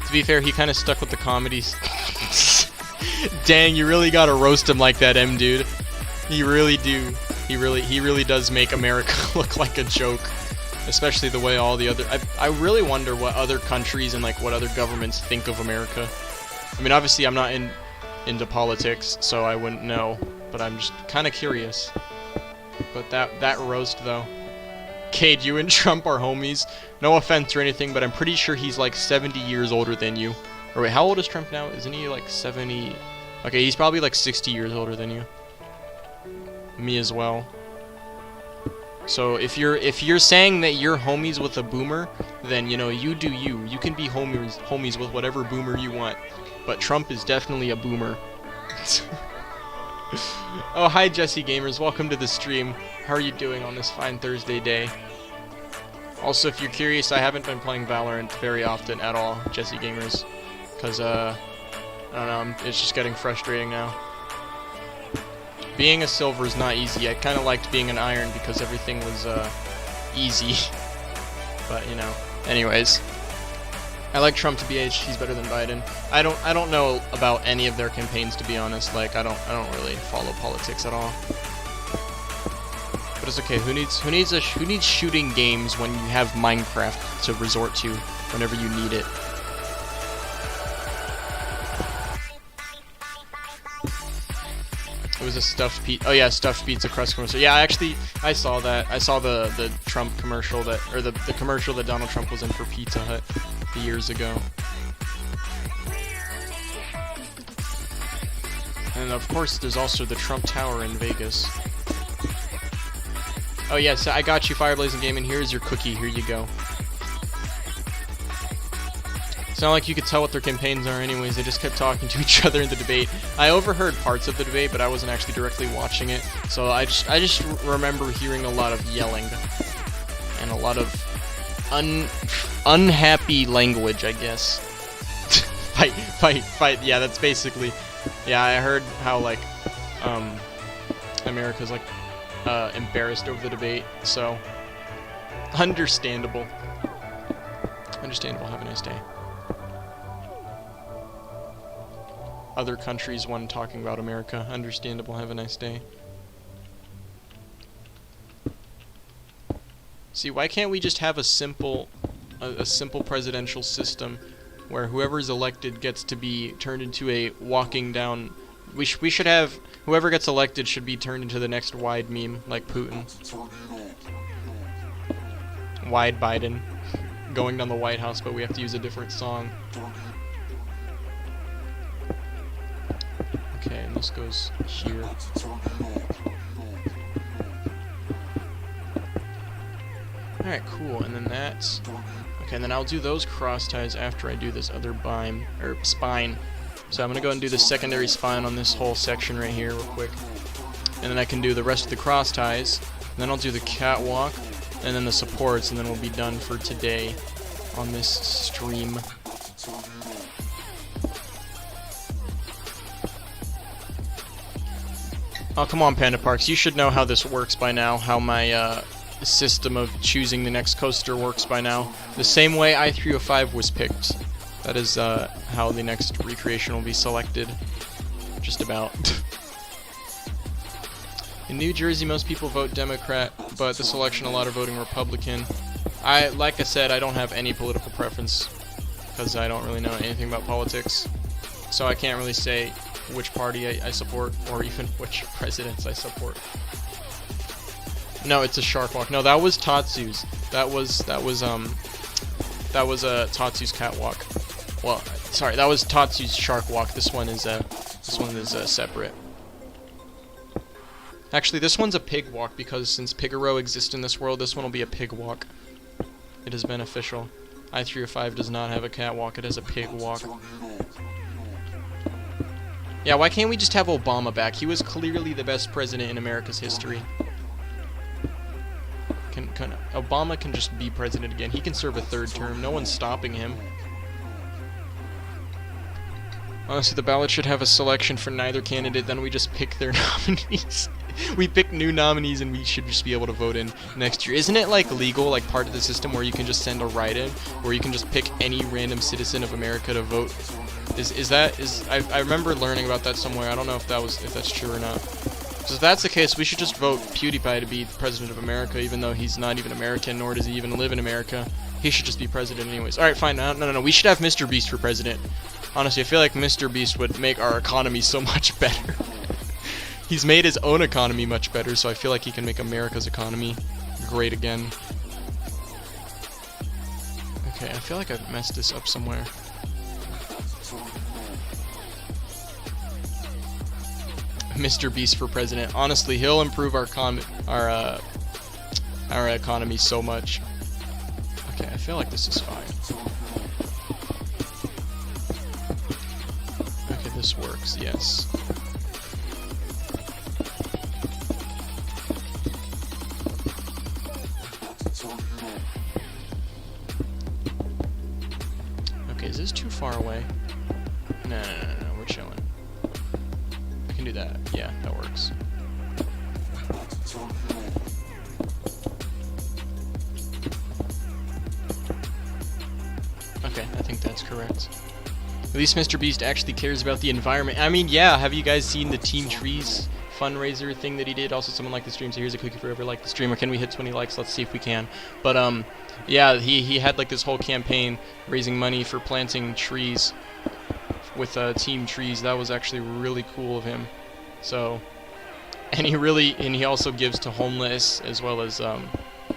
[SPEAKER 2] To be fair, he kind of stuck with the comedies. Dang, you really gotta roast him like that, M dude. You really do. He really does make America look like a joke. Especially the way all the other... I really wonder what other countries and like what other governments think of America. I mean, obviously I'm not into politics, so I wouldn't know. But I'm just kind of curious. But that roast, though. Cade, you and Trump are homies. No offense or anything, but I'm pretty sure he's like 70 years older than you. Or wait, how old is Trump now? Isn't he like 70? Okay, he's probably like 60 years older than you. Me as well. So if you're saying that you're homies with a boomer, then you know you do you. You can be homies with whatever boomer you want. But Trump is definitely a boomer. Oh, hi Jesse Gamers, welcome to the stream. How are you doing on this fine Thursday day? Also, if you're curious, I haven't been playing Valorant very often at all, Jesse Gamers. Because, I don't know, it's just getting frustrating now. Being a silver is not easy. I kind of liked being an iron because everything was, easy. But, you know, anyways. I like Trump to BH, he's better than Biden. I don't know about any of their campaigns, to be honest. Like, I don't really follow politics at all. But it's okay. Who needs shooting games when you have Minecraft to resort to whenever you need it? It was a stuffed pizza. Oh yeah, stuffed pizza crust commercial. Yeah, I saw that. I saw the Trump commercial the commercial that Donald Trump was in for Pizza Hut years ago. And of course, there's also the Trump Tower in Vegas. Oh yeah, so I got you, Fireblazing Gaming. Here's your cookie. Here you go. It's not like you could tell what their campaigns are anyways. They just kept talking to each other in the debate. I overheard parts of the debate, but I wasn't actually directly watching it. So I just remember hearing a lot of yelling and a lot of unhappy language, I guess. Fight. Yeah, that's basically. Yeah, I heard how like America's like embarrassed over the debate. So understandable. Have a nice day. Other countries, one talking about America. Understandable. Have a nice day. See, why can't we just have a simple presidential system where whoever's elected gets to be turned into a walking down... We should have... Whoever gets elected should be turned into the next Wide meme, like Putin. Wide Biden. Going down the White House, but we have to use a different song. Okay, and this goes here. Alright, cool, and then that's... Okay, and then I'll do those cross ties after I do this other spine. So I'm gonna go and do the secondary spine on this whole section right here real quick. And then I can do the rest of the cross ties. And then I'll do the catwalk, and then the supports, and then we'll be done for today on this stream. Oh, come on, Panda Parks. You should know how this works by now, how my system of choosing the next coaster works by now. The same way I305 was picked. That is how the next recreation will be selected. Just about. In New Jersey, most people vote Democrat, but this election a lot are voting Republican. Like I said, I don't have any political preference, because I don't really know anything about politics. So I can't really say which party I support, or even which presidents I support. No, it's a shark walk. No, that was Tatsu's. That was Tatsu's catwalk. Well, sorry, that was Tatsu's shark walk. This one is separate. Actually, this one's a pig walk because since Pigaro exists in this world, this one will be a pig walk. It has been official. I305 does not have a catwalk, it has a pig walk. Yeah, why can't we just have Obama back? He was clearly the best president in America's history. Obama can just be president again. He can serve a third term. No one's stopping him. Honestly, the ballot should have a selection for neither candidate, then we just pick their nominees. We pick new nominees and we should just be able to vote in next year. Isn't it like legal, like part of the system where you can just send a write-in, where you can just pick any random citizen of America to vote? I remember learning about that somewhere. I don't know if that's true or not. So if that's the case, we should just vote PewDiePie to be the president of America, even though he's not even American, nor does he even live in America. He should just be president anyways. Alright, fine. No. We should have Mr. Beast for president. Honestly, I feel like Mr. Beast would make our economy so much better. He's made his own economy much better, so I feel like he can make America's economy great again. Okay, I feel like I've messed this up somewhere. Mr. Beast for president. Honestly, he'll improve our economy so much. Okay, I feel like this is fine. Okay, this works, yes. Okay, is this too far away? No, we're chilling. I can do that. Yeah, that works. Okay, I think that's correct. At least Mr. Beast actually cares about the environment. I mean, yeah, have you guys seen the Team Trees fundraiser thing that he did? Also, someone liked the stream, so here's a cookie for whoever liked the stream. Or can we hit 20 likes? Let's see if we can. But, yeah, he had, like, this whole campaign raising money for planting trees with Team Trees. That was actually really cool of him. So, and he also gives to homeless, as well as,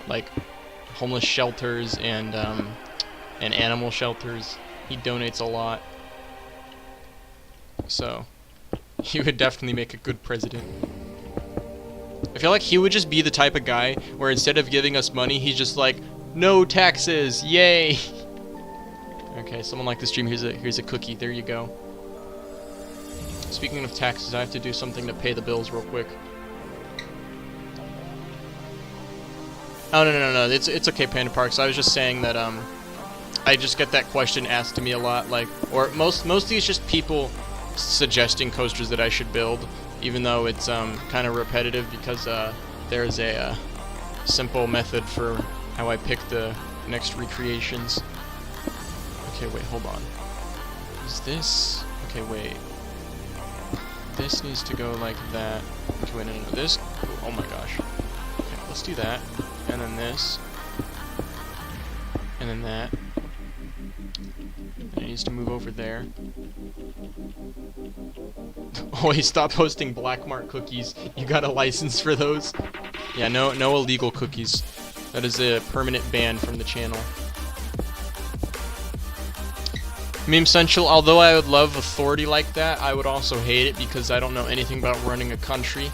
[SPEAKER 2] like, homeless shelters and animal shelters. He donates a lot. So, he would definitely make a good president. I feel like he would just be the type of guy where instead of giving us money, he's just like, no taxes, yay! Okay, someone liked the stream. Here's a cookie. There you go. Speaking of taxes, I have to do something to pay the bills real quick. Oh, no. It's okay, Panda Parks. I was just saying that, I just get that question asked to me a lot, like, or mostly it's just people suggesting coasters that I should build, even though it's, kind of repetitive because, there's a, simple method for how I pick the next recreations. Okay, wait, hold on. Is this... Okay, wait. This needs to go like that. Okay, wait, no. This... Oh my gosh. Okay, let's do that. And then this. And then that. And it needs to move over there. Oh, he stopped posting black mark cookies. You got a license for those? Yeah, no illegal cookies. That is a permanent ban from the channel. Meme Central, although I would love authority like that, I would also hate it because I don't know anything about running a country.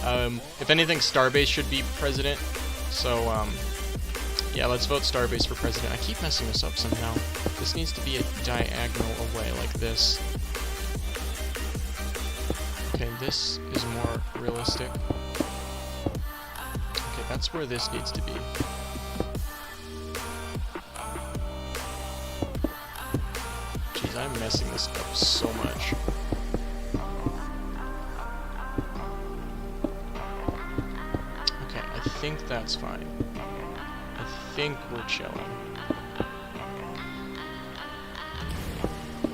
[SPEAKER 2] If anything, Starbase should be president. So, yeah, let's vote Starbase for president. I keep messing this up somehow. This needs to be a diagonal away like this. Okay, this is more realistic. Okay, that's where this needs to be. Jeez, I'm messing this up so much. Okay, I think that's fine. I think we're chilling.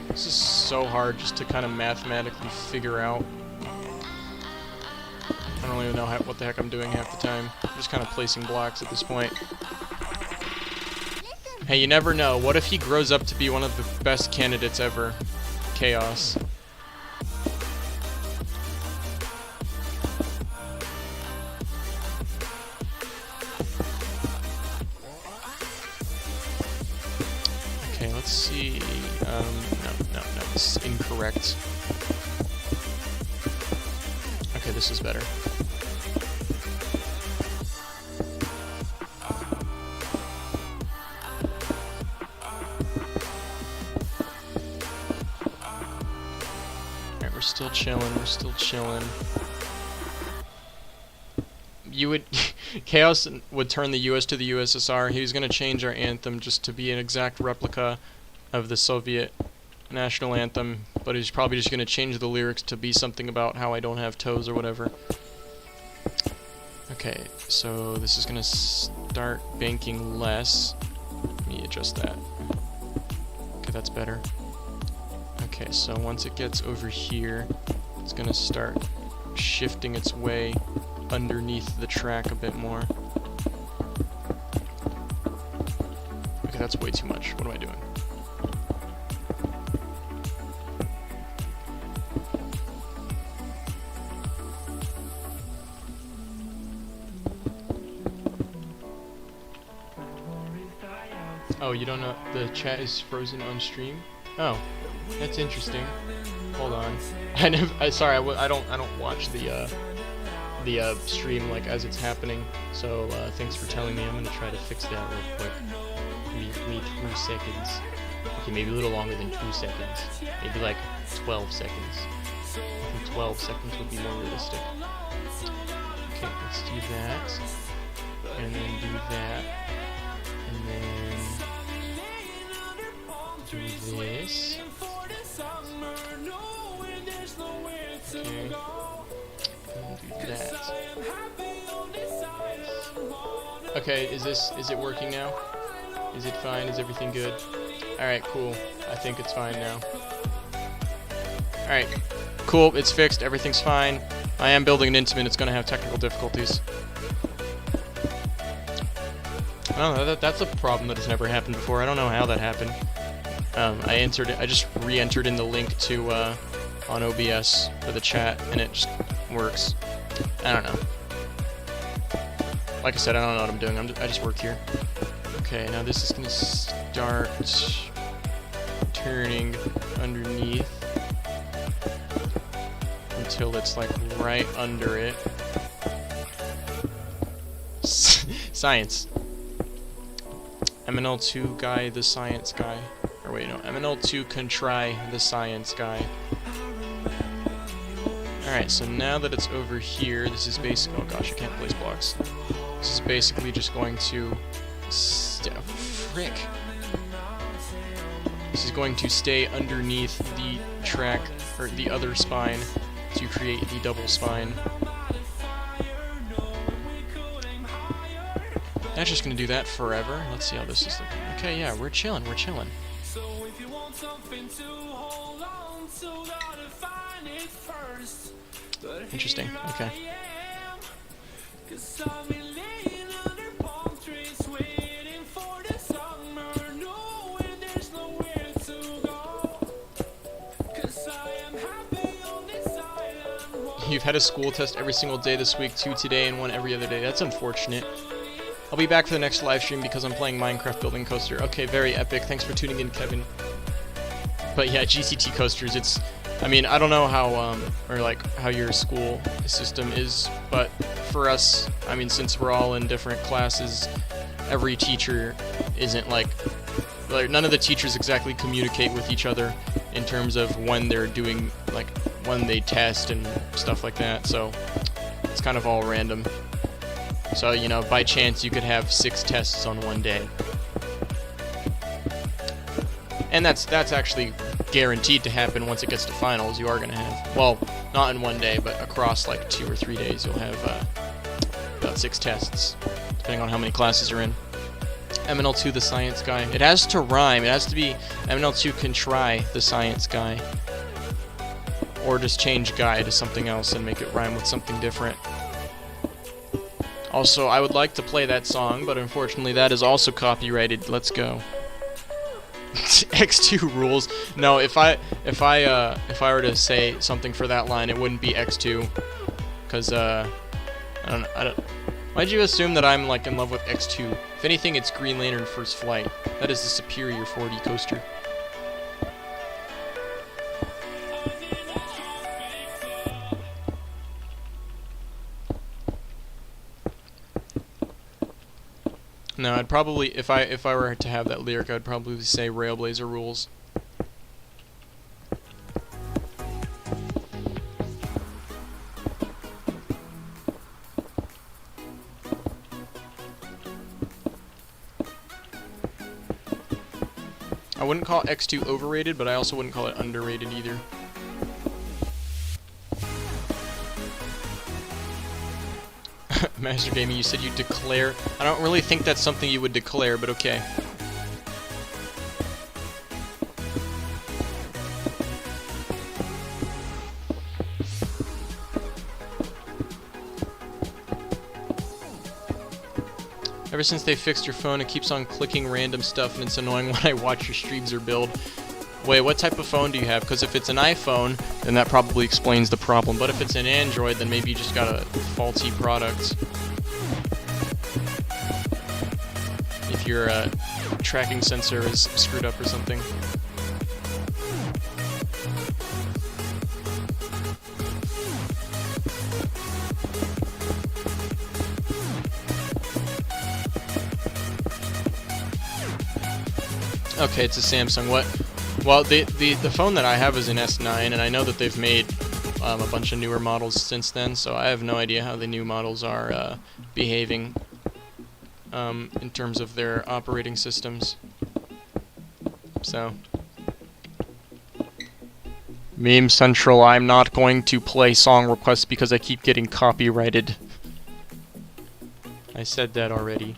[SPEAKER 2] This is so hard just to kind of mathematically figure out. I don't even know what the heck I'm doing half the time. I'm just kind of placing blocks at this point. Hey, you never know. What if he grows up to be one of the best candidates ever? Chaos. Okay, let's see. No, this is incorrect. Okay, this is better. still chilling. We're still chilling. You would Chaos would turn the U.S. to the USSR. He was gonna change our anthem just to be an exact replica of the Soviet national anthem, but he's probably just gonna change the lyrics to be something about how I don't have toes or whatever. Okay, so this is gonna start banking less. Let me adjust that. Okay, that's better. Okay, so once it gets over here, it's gonna start shifting its way underneath the track a bit more. Okay, that's way too much. What am I doing? Oh, you don't know the chat is frozen on stream? Oh, that's interesting. Hold on. Sorry, I don't watch the stream like as it's happening. So thanks for telling me. I'm gonna try to fix that real quick. Give me 2 seconds. Okay, maybe a little longer than 2 seconds. Maybe like 12 seconds. I think 12 seconds would be more realistic. Okay, let's do that, and then do that, and then do this. Okay. Do that. Okay, is it working now? Is it fine? Is everything good? Alright, cool. I think it's fine now. Alright, cool, it's fixed, everything's fine. I am building an Intimate, it's gonna have technical difficulties. I don't know, that's a problem that has never happened before. I don't know how that happened. I just re-entered in the link to on OBS for the chat, and it just works. I don't know. Like I said, I don't know what I'm doing. I just work here. Okay, now this is gonna start turning underneath until it's like right under it. Science. MNL2 guy, the science guy. Or wait, no, MNL2 contry, the science guy. Alright, so now that it's over here, this is basically... Oh gosh, I can't place blocks. This is basically just going to... frick! This is going to stay underneath the track, or the other spine, to create the double spine. That's just gonna do that forever. Let's see how this is looking. Okay, yeah, we're chilling, we're chilling. Interesting, okay. You've had a school test every single day this week, 2 today and 1 every other day. That's unfortunate. I'll be back for the next live stream because I'm playing Minecraft Building Coaster. Okay, very epic. Thanks for tuning in, Kevin. But yeah, GCT coasters, it's... I mean, I don't know how, or like, how your school system is, but for us, I mean, since we're all in different classes, every teacher isn't like none of the teachers exactly communicate with each other in terms of when they're doing, like, when they test and stuff like that, so it's kind of all random. So, you know, by chance you could have 6 tests on one day. And that's actually guaranteed to happen once it gets to finals. You are going to have, well, not in one day, but across like 2 or 3 days you'll have about 6 tests, depending on how many classes you're in. MNL2 the science guy. It has to rhyme. It has to be MNL2 can try the science guy. Or just change guy to something else and make it rhyme with something different. Also, I would like to play that song, but unfortunately that is also copyrighted. Let's go. X2 rules. No, if I were to say something for that line, it wouldn't be X2, because I don't. Why'd you assume that I'm like in love with X2? If anything, it's Green Lantern First Flight. That is the superior 4D coaster. No, I'd probably, if I were to have that lyric, I'd probably say Railblazer rules. I wouldn't call X2 overrated, but I also wouldn't call it underrated either. Master Gaming, you said you declare. I don't really think that's something you would declare, but okay. Ever since they fixed your phone, it keeps on clicking random stuff, and it's annoying when I watch your streams or build. Wait, what type of phone do you have? Because if it's an iPhone, then that probably explains the problem. But if it's an Android, then maybe you just got a faulty product. If your tracking sensor is screwed up or something. Okay, it's a Samsung. What? Well, the phone that I have is an S9, and I know that they've made a bunch of newer models since then, so I have no idea how the new models are behaving in terms of their operating systems. So, Meme Central, I'm not going to play song requests because I keep getting copyrighted. I said that already.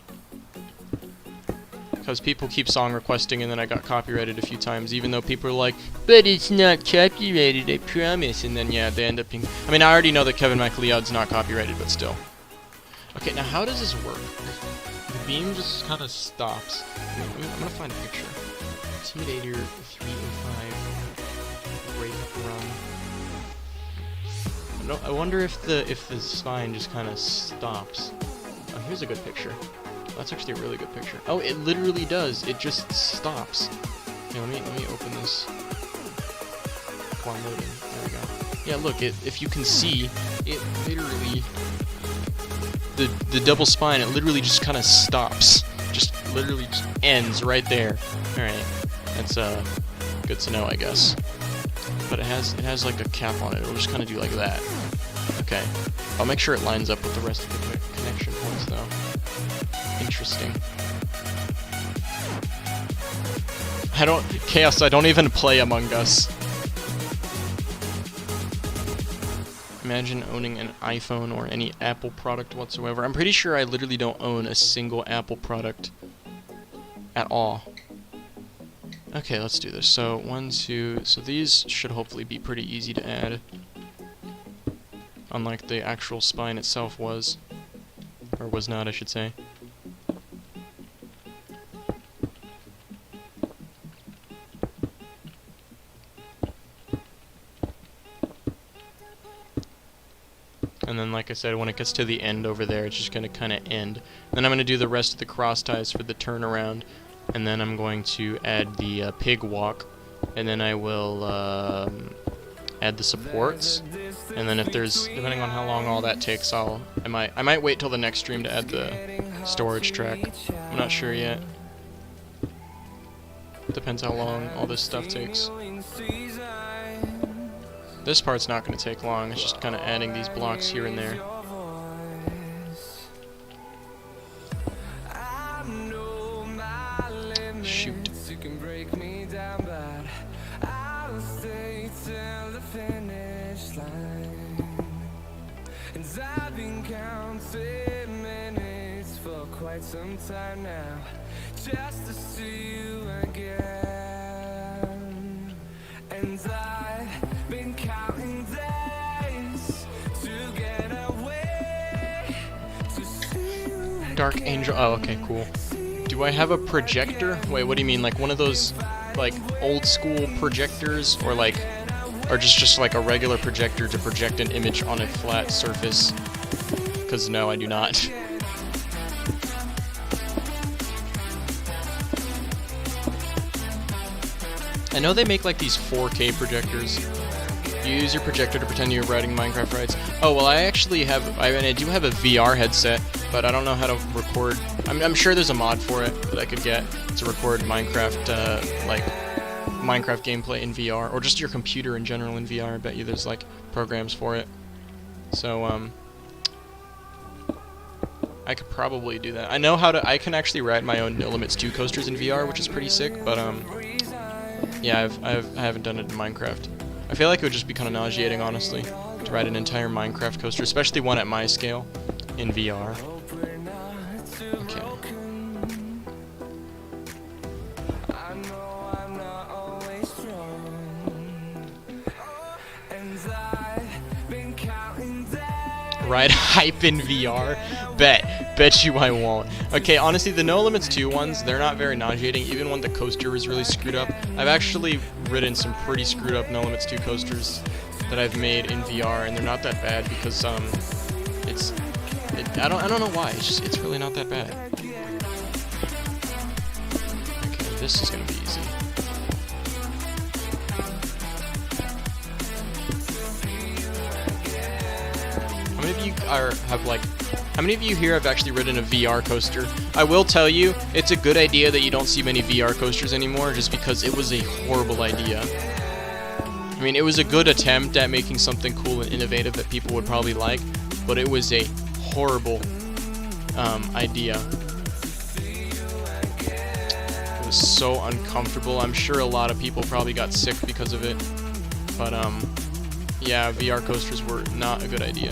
[SPEAKER 2] Because people keep song requesting and then I got copyrighted a few times, even though people are like, but it's not copyrighted, I promise. And then, yeah, they end up being... I mean, I already know that Kevin MacLeod's not copyrighted, but still. Okay, now how does this work? The beam just kind of stops. I'm gonna find a picture. Intimidator 305 break run. I wonder if the spine just kind of stops. Oh, here's a good picture. That's actually a really good picture. Oh, it literally does. It just stops. Okay, let me open this. While I'm loading. There we go. Yeah, look. If you can see, it literally the double spine. It literally just kind of stops. Just literally just ends right there. All right, that's good to know, I guess. But it has like a cap on it. It'll just kind of do like that. Okay. I'll make sure it lines up with the rest of the connection points, though. Interesting. Chaos, I don't even play Among Us. Imagine owning an iPhone or any Apple product whatsoever. I'm pretty sure I literally don't own a single Apple product at all. Okay, let's do this. So, 1, 2... So these should hopefully be pretty easy to add. Unlike the actual spine itself was. Or was not, I should say. And then, like I said, when it gets to the end over there, it's just going to kind of end. Then I'm going to do the rest of the cross ties for the turnaround. And then I'm going to add the pig walk. And then I will add the supports. And then if there's, depending on how long all that takes, I might wait till the next stream to add the storage track. I'm not sure yet. Depends how long all this stuff takes. This part's not going to take long, it's just kind of adding these blocks here and there. Shoot.
[SPEAKER 3] I've been counting minutes for quite some time now, just to see you again. And I've been counting days to get away to see you again.
[SPEAKER 2] Dark Angel. Oh, okay, cool. Do I have a projector? Wait, what do you mean? Like one of those, like, old school projectors, or like, or just like a regular projector to project an image on a flat surface? Because no, I do not. I know they make like these 4K projectors. You use your projector to pretend you're writing Minecraft writes. Oh, well, I actually have, I do have a VR headset, but I don't know how to record. I'm sure there's a mod for it that I could get to record Minecraft, like, Minecraft gameplay in VR, or just your computer in general in VR. I bet you there's, like, programs for it. So, I could probably do that. I know how to, I can actually ride my own No Limits 2 coasters in VR, which is pretty sick, but, Yeah, I haven't done it in Minecraft. I feel like it would just be kind of nauseating, honestly, to ride an entire Minecraft coaster, especially one at my scale in VR. Okay. Ride hype in VR? Bet you I won't. Okay, honestly, the No Limits 2 ones, they're not very nauseating, even when the coaster was really screwed up. I've actually ridden some pretty screwed up No Limits 2 coasters that I've made in VR, and they're not that bad because, I don't know why, it's really not that bad. Okay, this is gonna be easy. How many of you here have actually ridden a VR coaster? I will tell you, it's a good idea that you don't see many VR coasters anymore, just because it was a horrible idea. I mean, it was a good attempt at making something cool and innovative that people would probably like, but it was a horrible idea. It was so uncomfortable. I'm sure a lot of people probably got sick because of it, but yeah, VR coasters were not a good idea.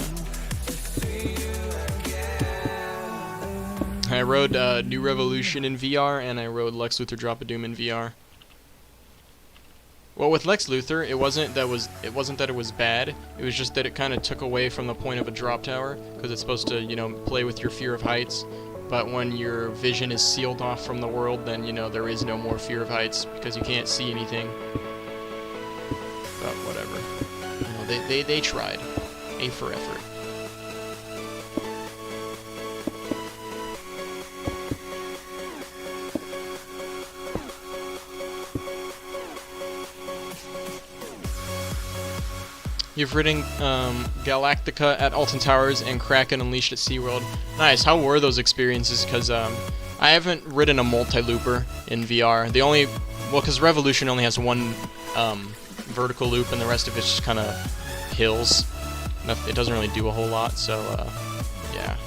[SPEAKER 2] I rode New Revolution in VR, and I rode Lex Luthor Drop a Doom in VR. Well, with Lex Luthor, it wasn't that it was bad. It was just that it kind of took away from the point of a drop tower, because it's supposed to, you know, play with your fear of heights. But when your vision is sealed off from the world, then, you know, there is no more fear of heights because you can't see anything. But whatever. You know, they tried. A for effort. You've ridden Galactica at Alton Towers and Kraken Unleashed at SeaWorld. Nice. How were those experiences? Because I haven't ridden a multi-looper in VR. Because Revolution only has one vertical loop, and the rest of it's just kind of hills. It doesn't really do a whole lot. So yeah.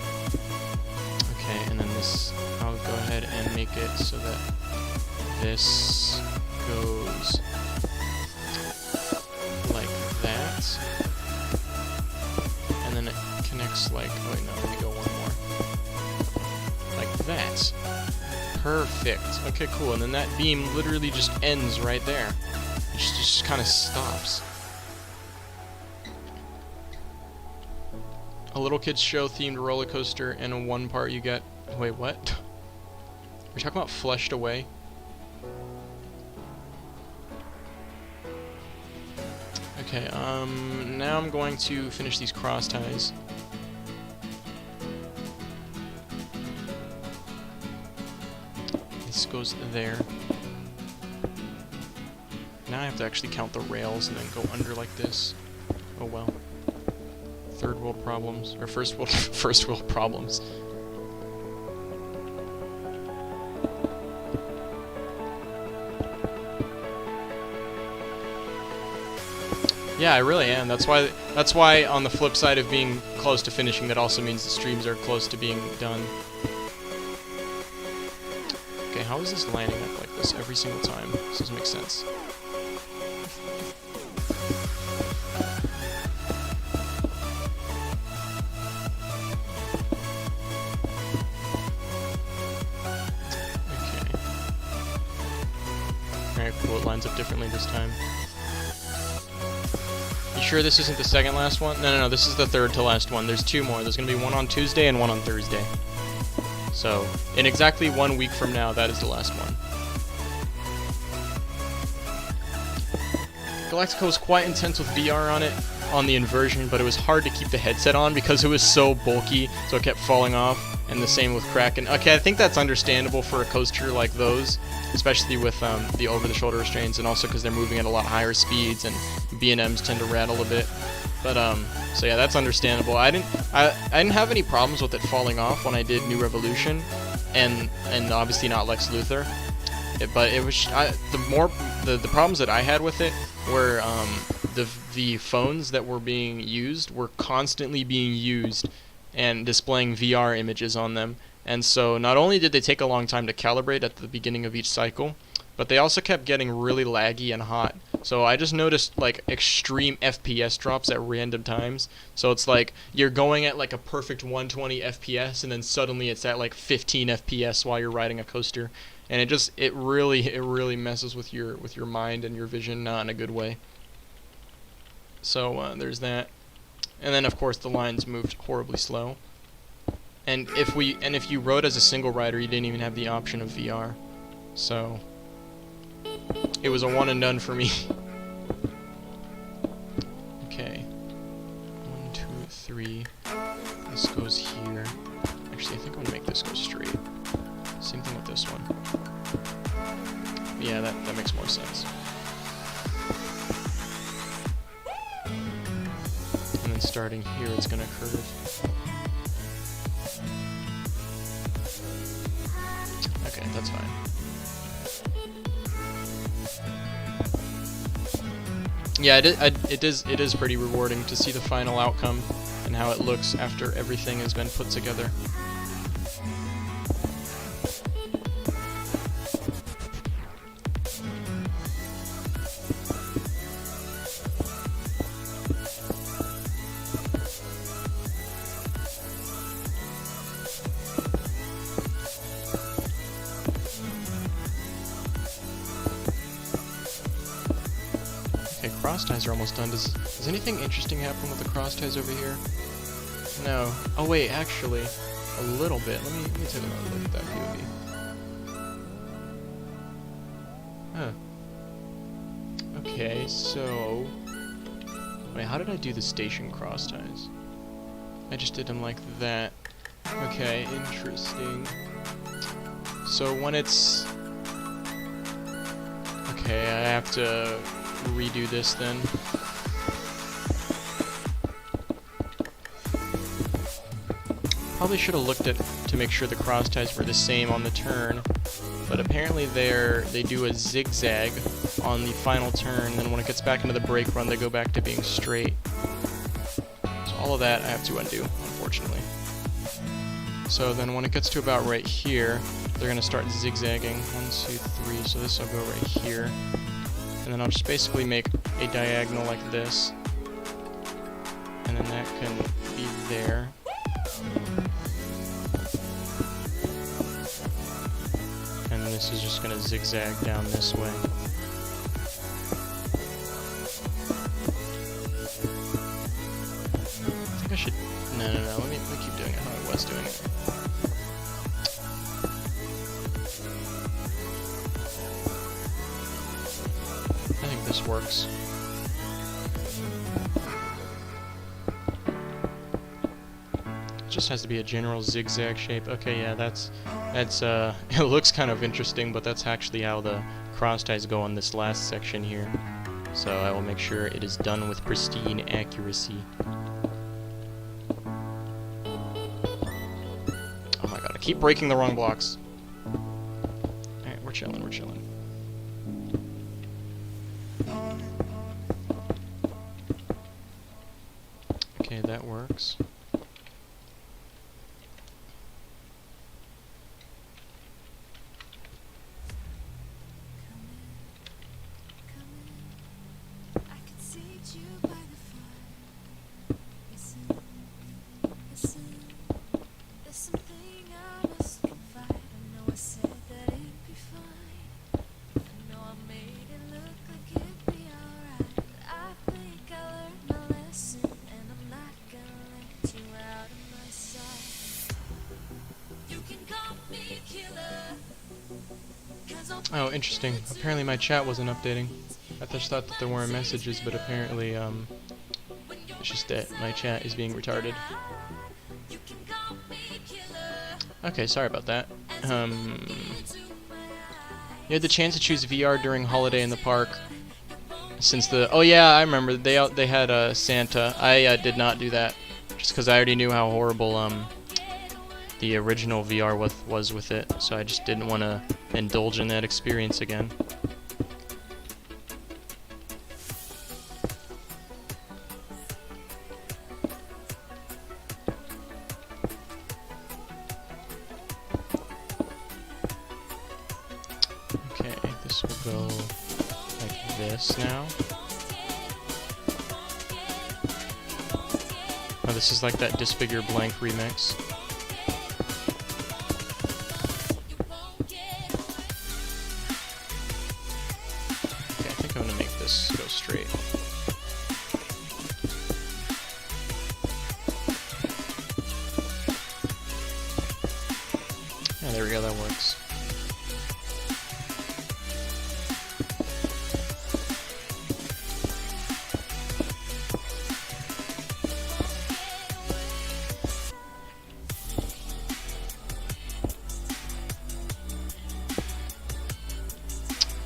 [SPEAKER 2] Okay, and then this. I'll go ahead and make it so that this goes like that, and then it connects like, oh wait, no, let me go one more, like that. Perfect. Okay, cool. And then that beam literally just ends right there. It just kind of stops. A little kids show themed roller coaster, and in one part you get, wait, what? Are we talking about Flushed Away? Okay, now I'm going to finish these cross ties. This goes there. Now I have to actually count the rails and then go under like this. Oh well. Third world problems, or first world problems. Yeah, I really am. That's why on the flip side of being close to finishing, that also means the streams are close to being done. Okay, how is this lining up like this every single time? This doesn't make sense. Okay. Alright, cool, it lines up differently this time. You sure this isn't the second last one? No, this is the third to last one. There's two more. There's going to be one on Tuesday and one on Thursday. So, in exactly 1 week from now, that is the last one. Galactica was quite intense with VR on it, on the inversion, but it was hard to keep the headset on because it was so bulky, so it kept falling off. And the same with Kraken. Okay, I think that's understandable for a coaster like those, especially with the over-the-shoulder restraints, and also because they're moving at a lot higher speeds, and B&Ms tend to rattle a bit. But so yeah, that's understandable. I didn't have any problems with it falling off when I did New Revolution, and obviously not Lex Luthor. But it was the problems that I had with it were the phones that were being used were constantly being used and displaying VR images on them. And so not only did they take a long time to calibrate at the beginning of each cycle, but they also kept getting really laggy and hot. So I just noticed like extreme FPS drops at random times. So it's like you're going at like a perfect 120 FPS and then suddenly it's at like 15 FPS while you're riding a coaster, and it really messes with your mind and your vision, not in a good way. So there's that. And then of course the lines moved horribly slow. And if you rode as a single rider, you didn't even have the option of VR. So it was a one and done for me. Okay. 1, 2, 3. This goes here. Actually, I think I'm gonna make this go straight. Same thing with this one. Yeah, that makes more sense. And then starting here, it's gonna curve. Okay, that's fine. Yeah, it is pretty rewarding to see the final outcome and how it looks after everything has been put together. Okay, cross ties are almost done. Does anything interesting happen with the cross ties over here? No. Oh wait, actually, a little bit. Let me take another look at that POV. Huh. Okay, so wait, how did I do the station cross ties? I just did them like that. Okay, interesting. So when it's okay, I have to redo this then. Probably should have looked at to make sure the cross ties were the same on the turn, but apparently they do a zigzag on the final turn, and then when it gets back into the brake run, they go back to being straight. So all of that I have to undo, unfortunately. So then when it gets to about right here, they're gonna start zigzagging. 1, 2, 3. So this will go right here. And then I'll just basically make a diagonal like this. And then that can be there. And this is just going to zigzag down this way. I think I should... No. Let me keep doing it how I was doing it. I think this works. It just has to be a general zigzag shape. Okay, yeah, that's it looks kind of interesting, but that's actually how the cross ties go on this last section here. So I will make sure it is done with pristine accuracy. Oh my god, I keep breaking the wrong blocks. Alright, we're chilling. Okay, that works. Oh, interesting. Apparently my chat wasn't updating. I just thought that there weren't messages, but apparently, it's just that my chat is being retarded. Okay, sorry about that. You had the chance to choose VR during Holiday in the Park. Since the... Oh yeah, I remember. They had Santa. I did not do that. Just because I already knew how horrible the original VR was with it. So I just didn't want to indulge in that experience again. Okay, this guess we'll go like this now. Oh, this is like that Disfigure Blank remix. Okay, I think I'm gonna make this go straight. Yeah, there we go, that works.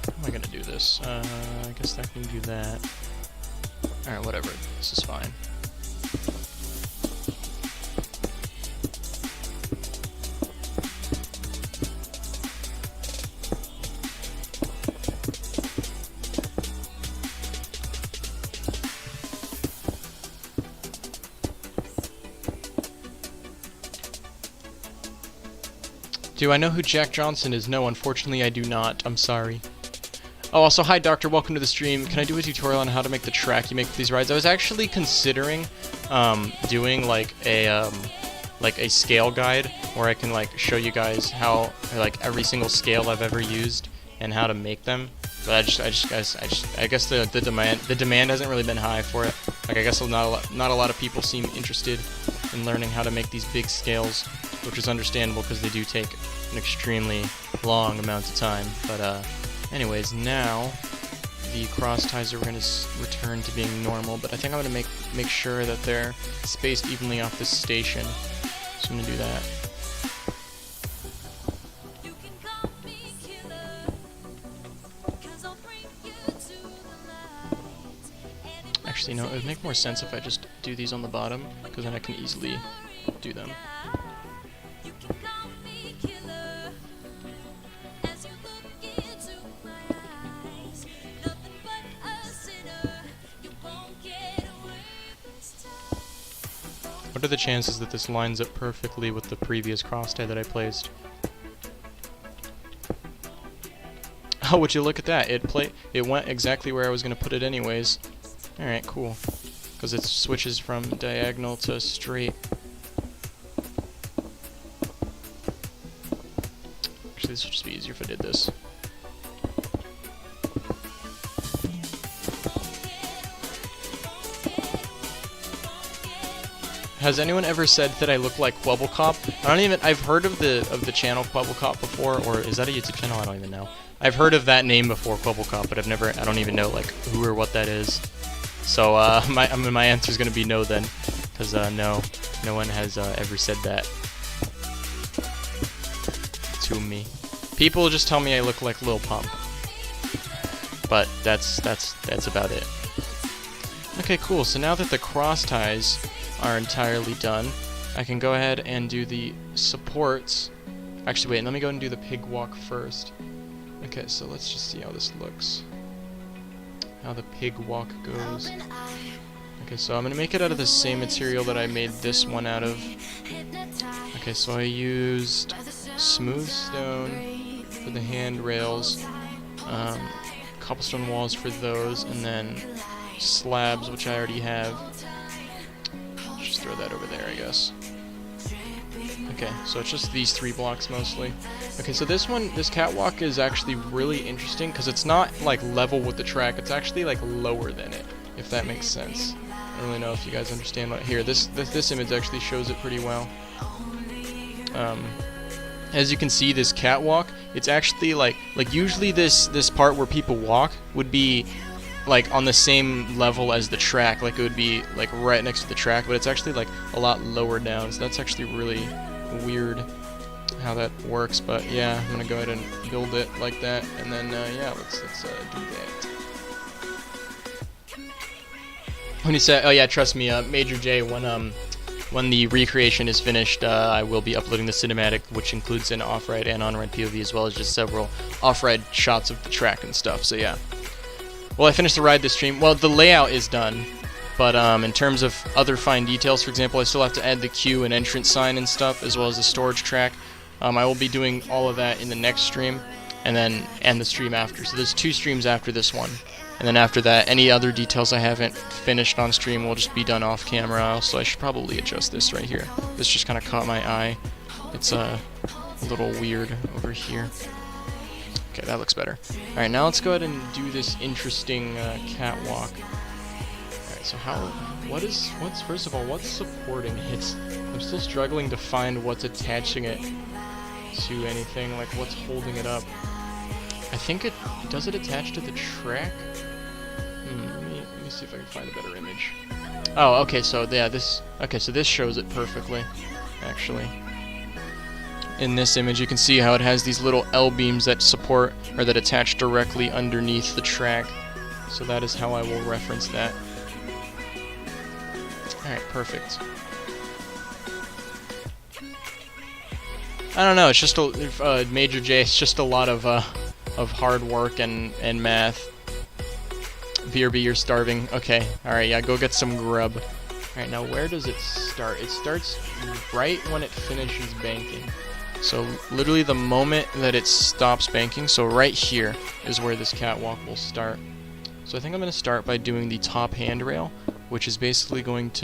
[SPEAKER 2] How am I gonna do this? I guess I can do that. Alright, whatever. This is fine. Do I know who Jack Johnson is? No, unfortunately I do not. I'm sorry. Oh, also, hi Doctor, welcome to the stream. Can I do a tutorial on how to make the track you make for these rides? I was actually considering doing like a scale guide where I can like show you guys how like every single scale I've ever used and how to make them. But I guess the demand hasn't really been high for it. Like I guess not a lot of people seem interested in learning how to make these big scales, which is understandable because they do take an extremely long amount of time. But anyways, now the cross ties are going to return to being normal, but I think I'm going to make sure that they're spaced evenly off this station. So I'm going to do that. Actually, no, it would make more sense if I just do these on the bottom, because then I can easily do them. What are the chances that this lines up perfectly with the previous cross tie that I placed? Oh, would you look at that? It went exactly where I was going to put it anyways. Alright, cool. Because it switches from diagonal to straight. Actually, this would just be easier if I did this. Has anyone ever said that I look like Quebblecop? I've heard of the channel Quebblecop before, or is that a YouTube channel? I don't even know. I've heard of that name before, Quebblecop, but I don't even know like who or what that is. So my answer is gonna be no then, because no one has ever said that to me. People just tell me I look like Lil Pump, but that's about it. Okay, cool. So now that the cross ties are entirely done, I can go ahead and do the supports. Actually, wait, let me go and do the pig walk first. Okay, so let's just see how this looks. How the pig walk goes. Okay, so I'm gonna make it out of the same material that I made this one out of. Okay, so I used smooth stone for the handrails, cobblestone walls for those, and then slabs, which I already have. Just throw that over there, I guess. Okay, so it's just these 3 blocks mostly. Okay, so this catwalk is actually really interesting because it's not like level with the track, it's actually like lower than it, if that makes sense. I don't really know if you guys understand what here. This image actually shows it pretty well. As you can see, this catwalk, it's actually like usually this part where people walk would be like on the same level as the track, like it would be like right next to the track, but it's actually like a lot lower down, so that's actually really weird how that works. But yeah, I'm gonna go ahead and build it like that, and then yeah, let's do that. When you say, oh yeah, trust me, Major J, when the recreation is finished, I will be uploading the cinematic, which includes an off-ride and on-ride POV, as well as just several off-ride shots of the track and stuff. So yeah. Well, I finished the ride this stream. Well, the layout is done, but in terms of other fine details, for example, I still have to add the queue and entrance sign and stuff, as well as the storage track. I will be doing all of that in the next stream. and then end the stream after. So there's 2 streams after this one. And then after that, any other details I haven't finished on stream will just be done off camera. Also, I should probably adjust this right here. This just kind of caught my eye. It's a little weird over here. Okay, that looks better. Alright, now let's go ahead and do this interesting catwalk. Alright, so first of all, what's supporting it? I'm still struggling to find what's attaching it to anything, like what's holding it up. I think does it attach to the track? Let me see if I can find a better image. Oh, okay, so yeah, this shows it perfectly, actually. In this image, you can see how it has these little L-beams that support, or that attach directly underneath the track. So that is how I will reference that. Alright, perfect. I don't know, it's just Major J, it's just a lot of hard work and math. BRB, you're starving. Okay, alright, yeah, go get some grub. Alright, now where does it start? It starts right when it finishes banking. So literally the moment that it stops banking, so right here is where this catwalk will start. So I think I'm going to start by doing the top handrail, which is basically I'm just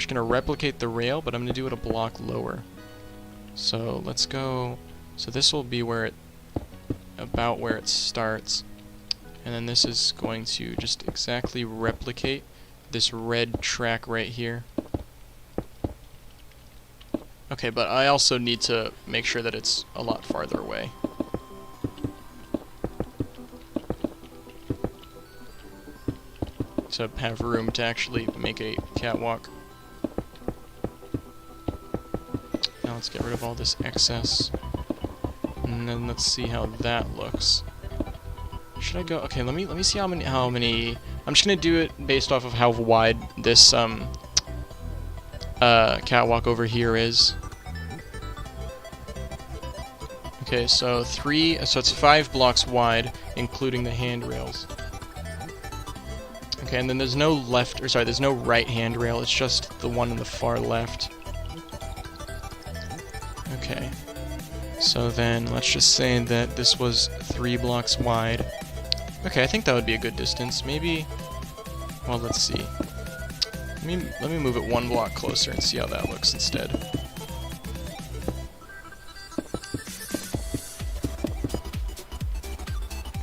[SPEAKER 2] going to replicate the rail, but I'm going to do it a block lower. So let's go, so this will be about where it starts. And then this is going to just exactly replicate this red track right here. Okay, but I also need to make sure that it's a lot farther away. To have room to actually make a catwalk. Now let's get rid of all this excess. And then let's see how that looks. Should I go? Okay, let me see how many. I'm just gonna do it based off of how wide this catwalk over here is. Okay, so it's 5 blocks wide, including the handrails. Okay, and then there's no there's no right handrail, it's just the one on the far left. Okay, so then let's just say that this was 3 blocks wide. Okay, I think that would be a good distance. Maybe, well, let's see. Let me move it 1 block closer and see how that looks instead.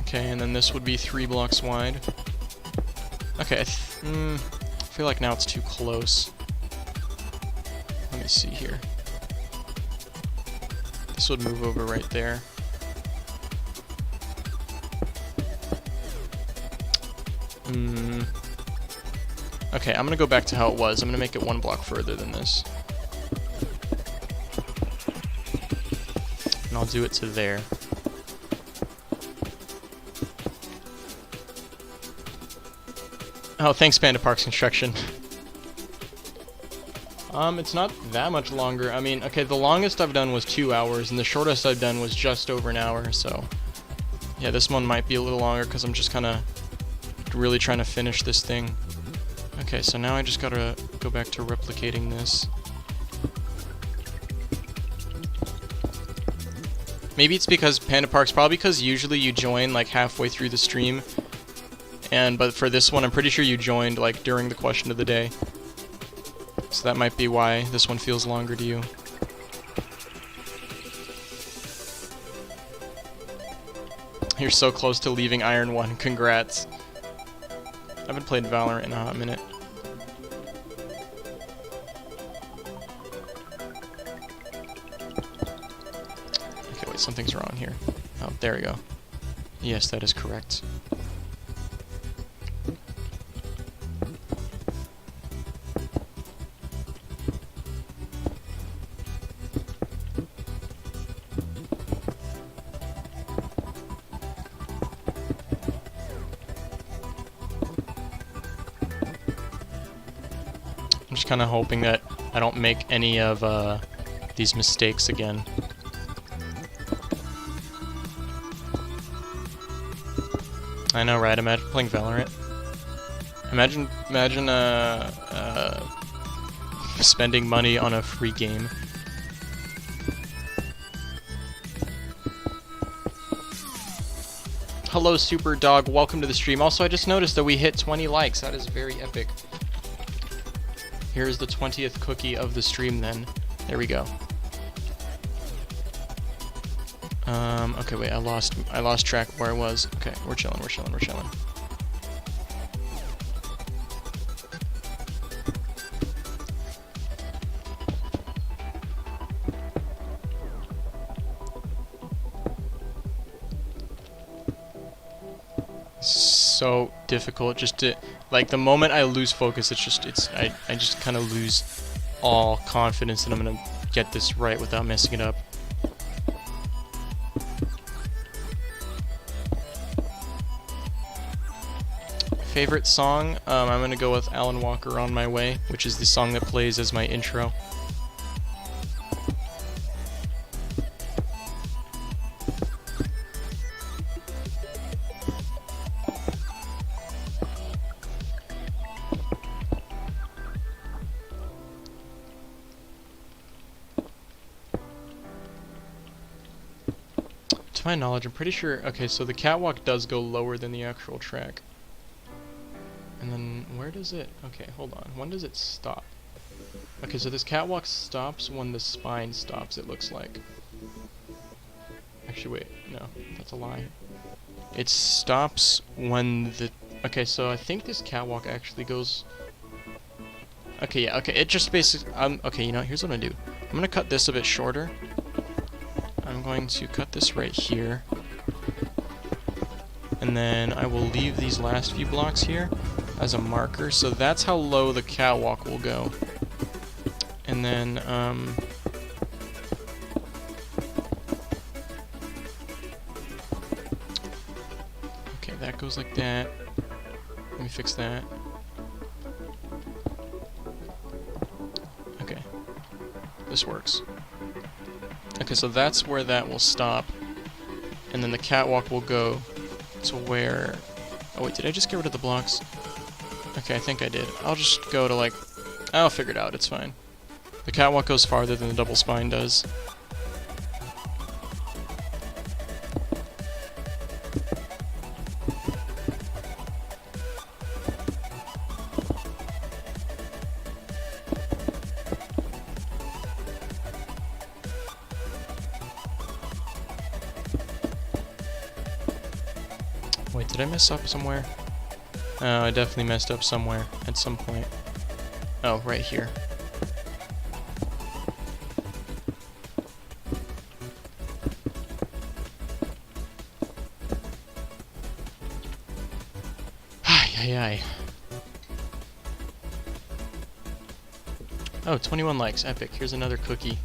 [SPEAKER 2] Okay, and then this would be 3 blocks wide. Okay, I feel like now it's too close. Let me see here. This would move over right there. Okay, I'm gonna go back to how it was. I'm gonna make it 1 block further than this. And I'll do it to there. Oh, thanks, Panda Parks Construction. It's not that much longer. I mean, okay, the longest I've done was 2 hours, and the shortest I've done was just over an hour, so... Yeah, this one might be a little longer, because I'm just kind of really trying to finish this thing. Okay, so now I just gotta go back to replicating this. Maybe it's because Panda Parks, probably because usually you join, like, halfway through the stream. But for this one, I'm pretty sure you joined, like, during the question of the day. So that might be why this one feels longer to you. You're so close to leaving Iron 1. Congrats. I haven't played Valorant in a hot minute. Okay, wait, something's wrong here. Oh, there we go. Yes, that is correct. I'm just kind of hoping that I don't make any of these mistakes again. I know, right? Imagine playing Valorant. Imagine spending money on a free game. hello, Super Dog. Welcome to the stream. Also, I just noticed that we hit 20 likes. That is very epic. Here's the 20th cookie of the stream then. There we go. Okay, wait, I lost track of where I was. Okay, we're chilling. So difficult just to, like, the moment I lose focus, I just kind of lose all confidence that I'm gonna get this right without messing it up. Favorite song? I'm gonna go with Alan Walker, On My Way, which is the song that plays as my intro. To my knowledge, I'm pretty sure, okay, so the catwalk does go lower than the actual track. And then, where does it, okay, hold on, when does it stop? Okay, so this catwalk stops when the spine stops, it looks like. Actually, wait, no, that's a lie. It stops when the, okay, so I think this catwalk actually goes, okay, yeah, okay, it just basically, okay, you know, here's what I'm gonna do. I'm gonna cut this a bit shorter. I'm going to cut this right here. And then I will leave these last few blocks here as a marker, so that's how low the catwalk will go. And then, okay, that goes like that. Let me fix that. Okay, this works. Okay, so that's where that will stop. And then the catwalk will go to where... Oh wait, did I just get rid of the blocks? Okay, I think I did. I'll just go to, like... I'll figure it out, it's fine. The catwalk goes farther than the double spine does. Wait, did I mess up somewhere? Oh, I definitely messed up somewhere at some point. Oh, right here. Ay, ay, ay. Oh, 21 likes. Epic. Here's another cookie.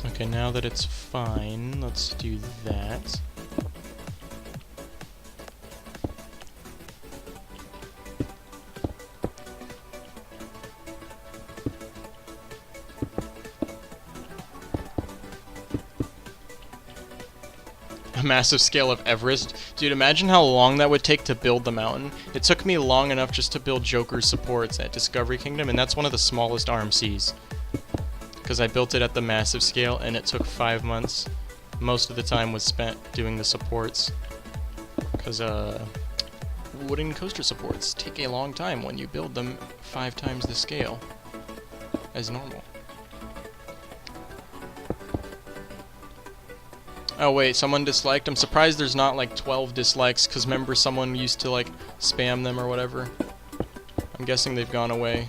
[SPEAKER 2] Okay, now that it's fine, let's do that. A massive scale of Everest? Dude, imagine how long that would take to build the mountain. It took me long enough just to build Joker's supports at Discovery Kingdom, and that's one of the smallest RMCs. Because I built it at the massive scale, and it took 5 months. Most of the time was spent doing the supports. Because, wooden coaster supports take a long time when you build them 5 times the scale as normal. Oh wait, someone disliked? I'm surprised there's not like 12 dislikes, because remember someone used to like spam them or whatever. I'm guessing they've gone away.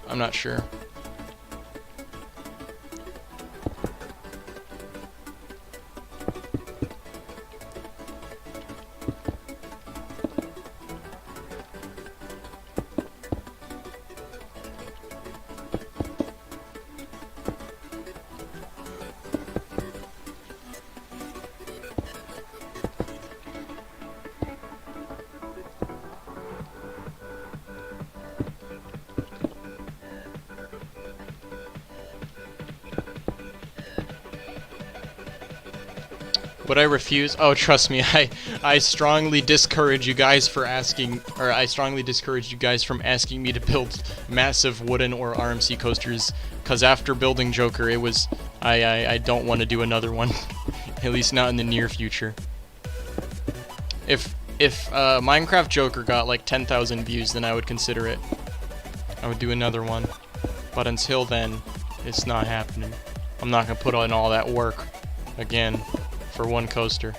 [SPEAKER 2] I'm not sure. Would I refuse? Oh, trust me, I strongly discourage you guys for asking, or I strongly discourage you guys from asking me to build massive wooden or RMC coasters, because after building Joker, it was, I don't want to do another one, at least not in the near future. If Minecraft Joker got like 10,000 views, then I would consider it. I would do another one, but until then, it's not happening. I'm not gonna put in all that work again for one coaster.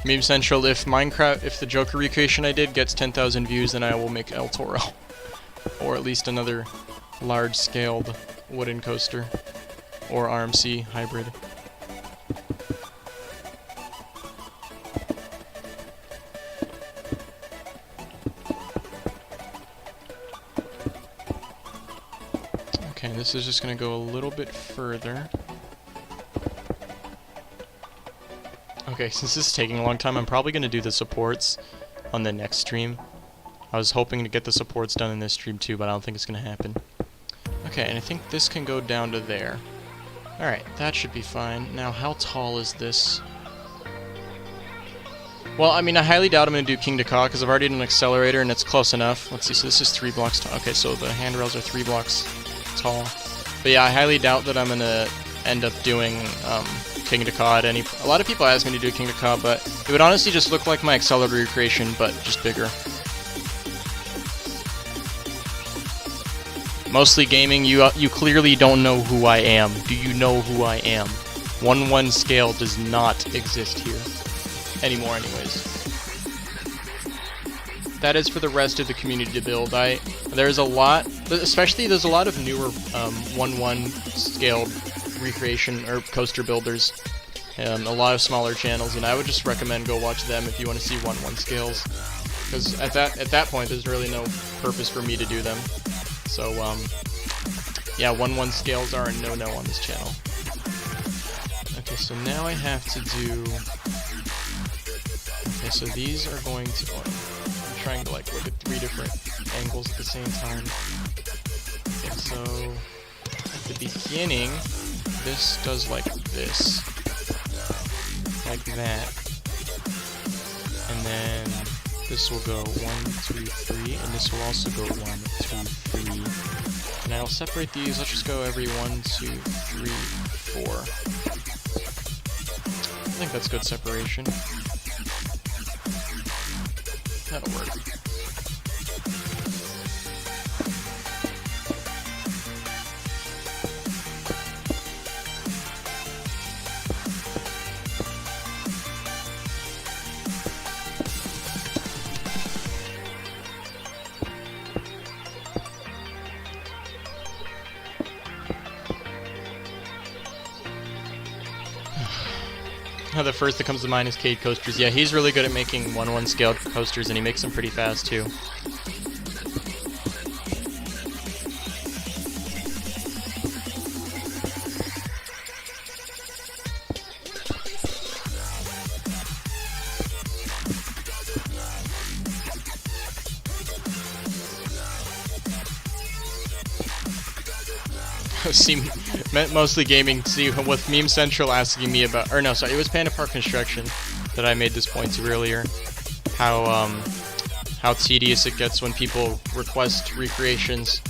[SPEAKER 2] Meme Central, if the Joker recreation I did gets 10,000 views, then I will make El Toro. Or at least another large-scaled wooden coaster. Or RMC hybrid. Okay, this is just gonna go a little bit further. Okay, since this is taking a long time, I'm probably going to do the supports on the next stream. I was hoping to get the supports done in this stream too, but I don't think it's going to happen. Okay, and I think this can go down to there. Alright, that should be fine. Now, how tall is this? Well, I mean, I highly doubt I'm going to do King to Ka, because I've already done an accelerator, and it's close enough. Let's see, so this is 3 blocks tall. Okay, so the handrails are 3 blocks tall. But yeah, I highly doubt that I'm going to end up doing King to Ka at any... A lot of people ask me to do King to Ka, but it would honestly just look like my accelerator recreation, but just bigger. Mostly gaming, you clearly don't know who I am. Do you know who I am? 1-1 scale does not exist here. Anymore, anyways. That is for the rest of the community to build. There's a lot, especially there's a lot of newer 1-1 scaled recreation or coaster builders, a lot of smaller channels, and I would just recommend go watch them if you want to see 1-1 scales, because at that point there's really no purpose for me to do them. So yeah, 1-1 scales are a no-no on this channel. Okay, so now I have to do... Okay, so these are going to... I'm trying to like look at 3 different angles at the same time. Okay, so at the beginning, this does like this. Like that. And then this will go 1, 2, 3, and this will also go 1, 2, 3. And I'll separate these. Let's just go every 1, 2, 3, 4. I think that's good separation. That'll work. The first that comes to mind is Cade Coasters. Yeah, he's really good at making 1-1 scaled coasters, and he makes them pretty fast too. See, mostly gaming. See, with Meme Central asking me about, or no, sorry, it was Panda Park Construction that I made this point to earlier. How tedious it gets when people request recreations,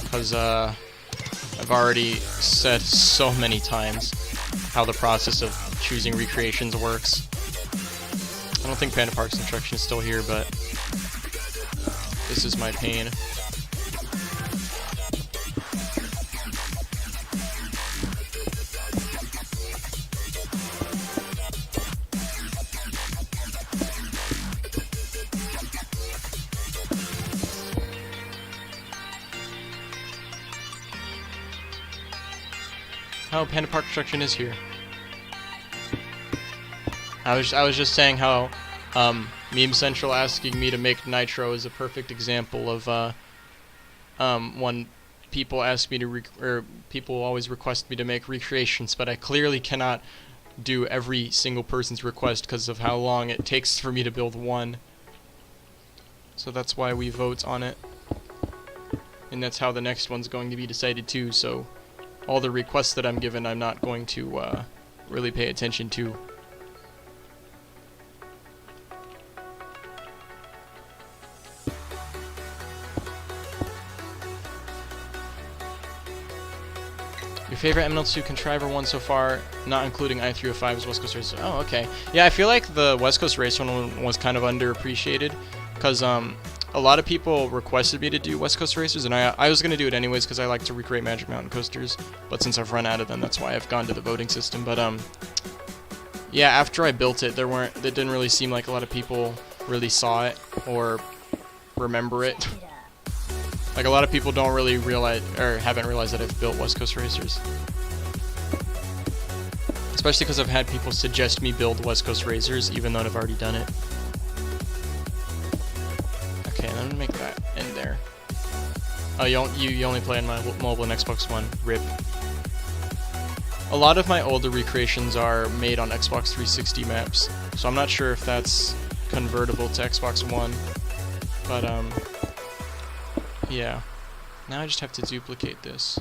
[SPEAKER 2] because I've already said so many times how the process of choosing recreations works. I don't think Panda Park Construction is still here, but this is my pain. Oh, Panda Park Construction is here. I was just saying how Meme Central asking me to make Nitro is a perfect example of when people ask me to or people always request me to make recreations, but I clearly cannot do every single person's request because of how long it takes for me to build one. So that's why we vote on it, and that's how the next one's going to be decided too. So all the requests that I'm given, I'm not going to really pay attention to. Your favorite ML2 contriver one so far, not including I305's West Coast Racer. Oh, okay. Yeah, I feel like the West Coast Racer one was kind of underappreciated, because a lot of people requested me to do West Coast Racers, and I was going to do it anyways because I like to recreate Magic Mountain coasters, but since I've run out of them, that's why I've gone to the voting system. But yeah, after I built it, it didn't really seem like a lot of people really saw it or remember it. Like, a lot of people don't really realize, or haven't realized that I've built West Coast Racers. Especially because I've had people suggest me build West Coast Racers, even though I've already done it. Okay, I'm gonna make that end there. Oh, you only play on my mobile and Xbox One. RIP. A lot of my older recreations are made on Xbox 360 maps, so I'm not sure if that's convertible to Xbox One. But, yeah. Now I just have to duplicate this.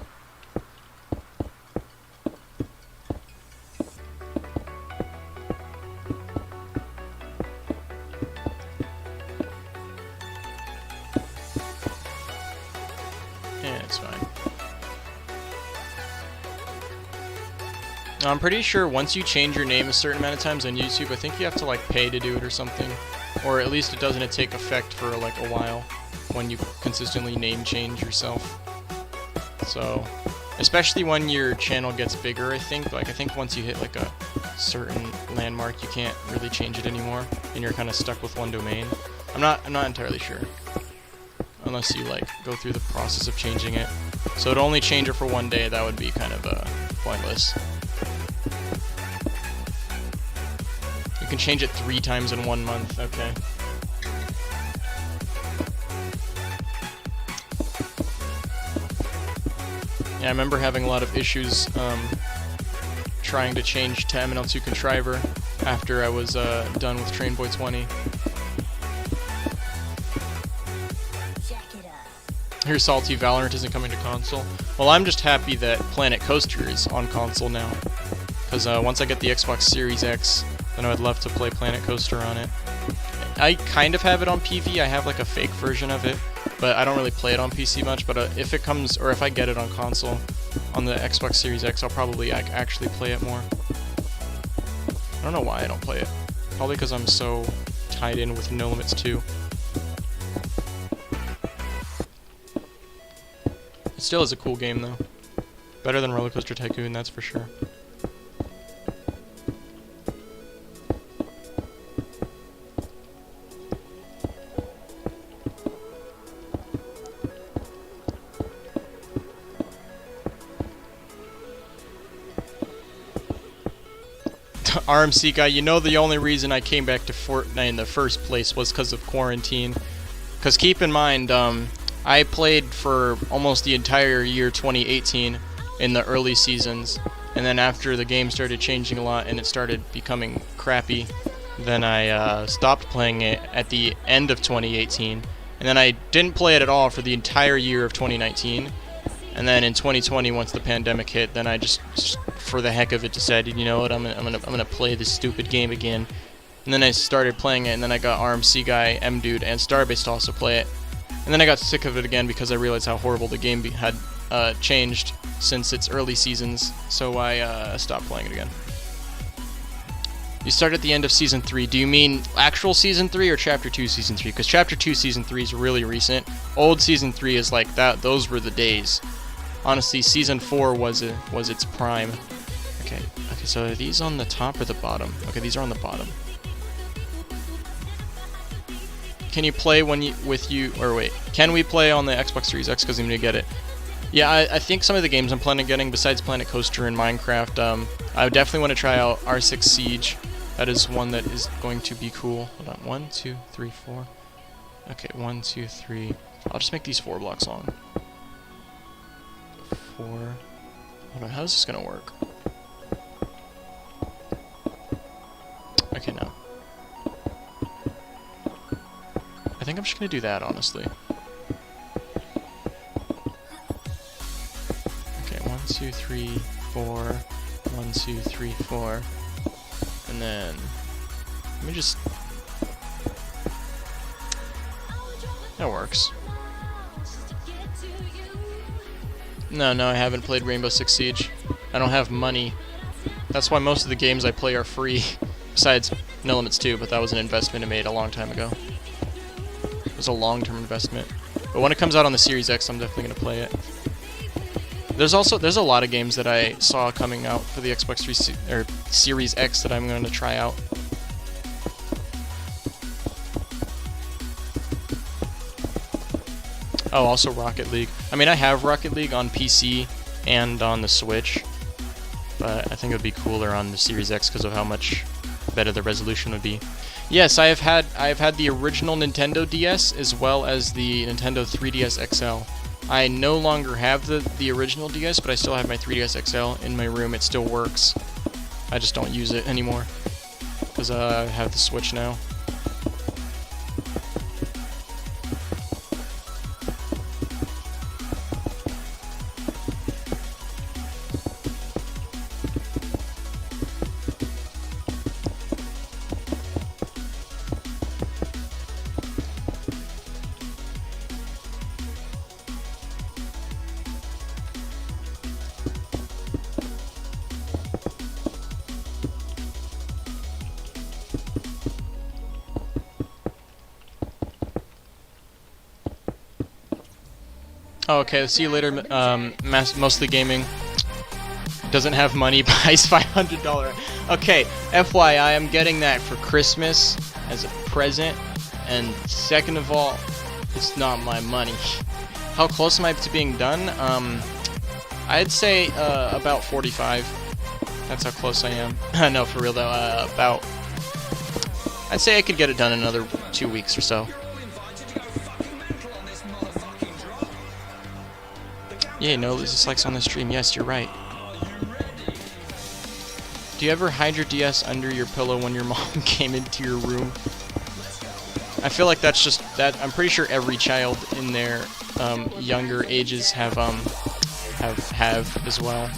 [SPEAKER 2] Yeah, it's fine. I'm pretty sure once you change your name a certain amount of times on YouTube, I think you have to like pay to do it or something. Or at least it doesn't take effect for like a while when you consistently name change yourself. So, especially when your channel gets bigger, I think once you hit like a certain landmark, you can't really change it anymore, and you're kind of stuck with one domain. I'm not entirely sure, unless you like go through the process of changing it. So to only change it for one day, that would be kind of pointless. You can change it 3 times in 1 month. Okay. Yeah, I remember having a lot of issues trying to change to ML2 contriver after I was done with Train Boy 20. Here's Salty, Valorant isn't coming to console. Well, I'm just happy that Planet Coaster is on console now, because once I get the Xbox Series X, then I would love to play Planet Coaster on it. I kind of have it on PV, I have like a fake version of it, but I don't really play it on PC much. But if it comes, or if I get it on console, on the Xbox Series X, I'll probably actually play it more. I don't know why I don't play it. Probably because I'm so tied in with No Limits 2. It still is a cool game though. Better than Roller Coaster Tycoon, that's for sure. RMC guy, you know the only reason I came back to Fortnite in the first place was because of quarantine. Because keep in mind, I played for almost the entire year 2018 in the early seasons, and then after the game started changing a lot and it started becoming crappy, then I stopped playing it at the end of 2018, and then I didn't play it at all for the entire year of 2019. And then in 2020, once the pandemic hit, then I just for the heck of it, decided, you know what, I'm gonna play this stupid game again. And then I started playing it, and then I got RMC Guy, M-Dude, and Starbase to also play it. And then I got sick of it again because I realized how horrible the game had changed since its early seasons, so I stopped playing it again. You start at the end of Season 3. Do you mean actual Season 3 or Chapter 2 Season 3? Because Chapter 2 Season 3 is really recent. Old Season 3 is like that. Those were the days. Honestly, Season 4 was its prime. Okay, so are these on the top or the bottom? Okay, these are on the bottom. Can you play can we play on the Xbox Series X, because I'm going to get it? Yeah, I think some of the games I'm planning on getting, besides Planet Coaster and Minecraft, I would definitely want to try out R6 Siege. That is one that is going to be cool. Hold on, 1, 2, 3, 4. Okay, 1, 2, 3. I'll just make these 4 blocks long. 4. Hold on, how's this going to work? Okay, no. I think I'm just going to do that, honestly. Okay, 1, 2, 3, 4, 1, 2, 3, 4. And then let me just. That works. No, I haven't played Rainbow Six Siege. I don't have money. That's why most of the games I play are free. Besides No Limits 2, but that was an investment I made a long time ago. It was a long-term investment. But when it comes out on the Series X, I'm definitely going to play it. There's a lot of games that I saw coming out for the Xbox 3 or Series X that I'm going to try out. Oh, also Rocket League. I mean, I have Rocket League on PC and on the Switch, but I think it would be cooler on the Series X because of how much better the resolution would be. Yes, I have had the original Nintendo DS as well as the Nintendo 3DS XL. I no longer have the original DS, but I still have my 3DS XL in my room. It still works. I just don't use it anymore because I have the Switch now. Oh, okay, see you later, Mostly Gaming. Doesn't have money, buys $500. Okay, FYI, I'm getting that for Christmas as a present. And second of all, it's not my money. How close am I to being done? I'd say about 45. That's how close I am. No, for real though, I'd say I could get it done in another 2 weeks or so. Yeah, no, Lizzie likes on the stream. Yes, you're right. Do you ever hide your DS under your pillow when your mom came into your room? I feel like that's just that. I'm pretty sure every child in their younger ages have as well.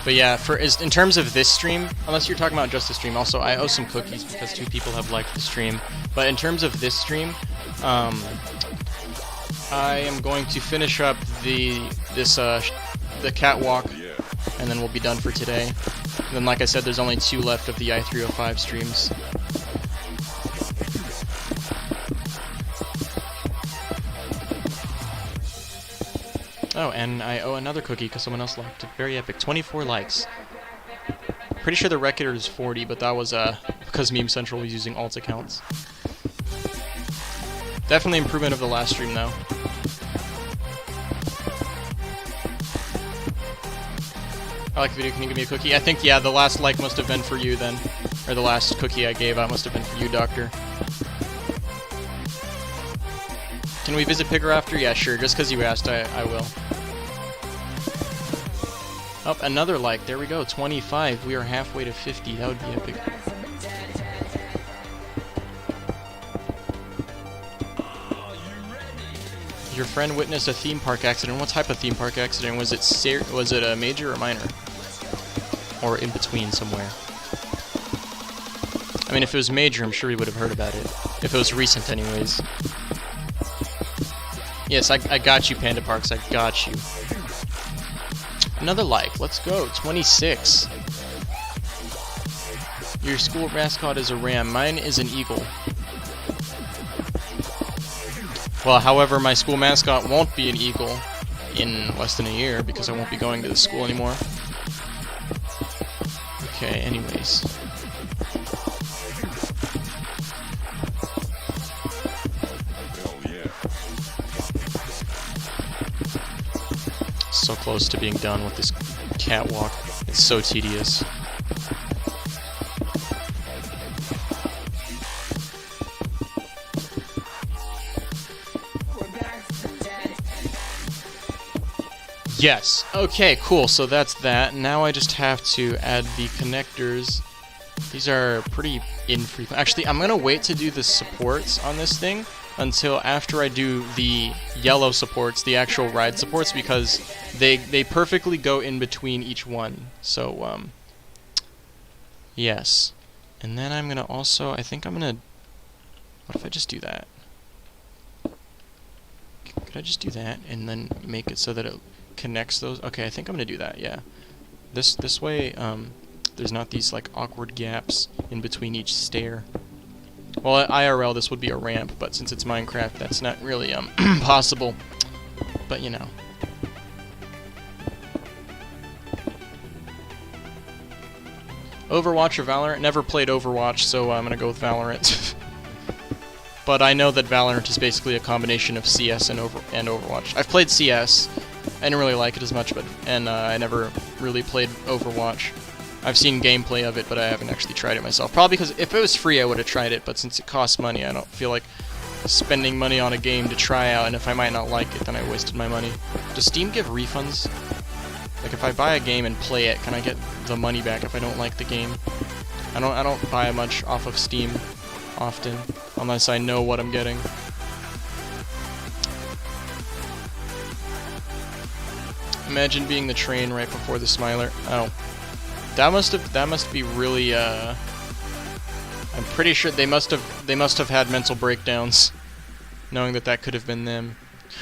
[SPEAKER 2] But yeah, in terms of this stream, unless you're talking about just the stream, also I owe some cookies because 2 people have liked the stream. But in terms of this stream, I am going to finish up the catwalk, and then we'll be done for today. And then, like I said, there's only 2 left of the I305 streams. Oh, and I owe another cookie because someone else liked it. Very epic. 24 likes. Pretty sure the record is 40, but that was because Meme Central was using alt accounts. Definitely improvement of the last stream, though. I like the video. Can you give me a cookie? I think, yeah, the last like must have been for you then. Or the last cookie I gave out must have been for you, Doctor. Can we visit Pigger after? Yeah, sure. Just because you asked, I will. Oh, another like. There we go. 25. We are halfway to 50. That would be epic. Your friend witnessed a theme park accident. What type of theme park accident? Was it a major or minor? Or in between somewhere? I mean, if it was major, I'm sure we would have heard about it. If it was recent, anyways. Yes, I got you, Panda Parks. I got you. Another like. Let's go. 26. Your school mascot is a ram. Mine is an eagle. Well, however, my school mascot won't be an eagle in less than a year because I won't be going to the school anymore. Okay, anyways. So close to being done with this catwalk. It's so tedious. Yes. Okay, cool. So that's that. Now I just have to add the connectors. These are pretty infrequent. Actually, I'm going to wait to do the supports on this thing until after I do the yellow supports, the actual ride supports, because they perfectly go in between each one. So, yes. And then I'm going to also, I think I'm going to, what if I just do that? Could I just do that and then make it so that it connects those? Okay, I think I'm going to do that, yeah. This way, there's not these, like, awkward gaps in between each stair. Well, at IRL, this would be a ramp, but since it's Minecraft, that's not really, possible. But, you know. Overwatch or Valorant? Never played Overwatch, so I'm gonna go with Valorant. But I know that Valorant is basically a combination of CS and Overwatch. I've played CS. I didn't really like it as much, and I never really played Overwatch. I've seen gameplay of it, but I haven't actually tried it myself. Probably because if it was free, I would have tried it, but since it costs money, I don't feel like spending money on a game to try out, and if I might not like it, then I wasted my money. Does Steam give refunds? Like, if I buy a game and play it, can I get the money back if I don't like the game? I don't buy much off of Steam often, unless I know what I'm getting. Imagine being the train right before the Smiler. Oh. That must be really, I'm pretty sure they must have had mental breakdowns, knowing that could have been them.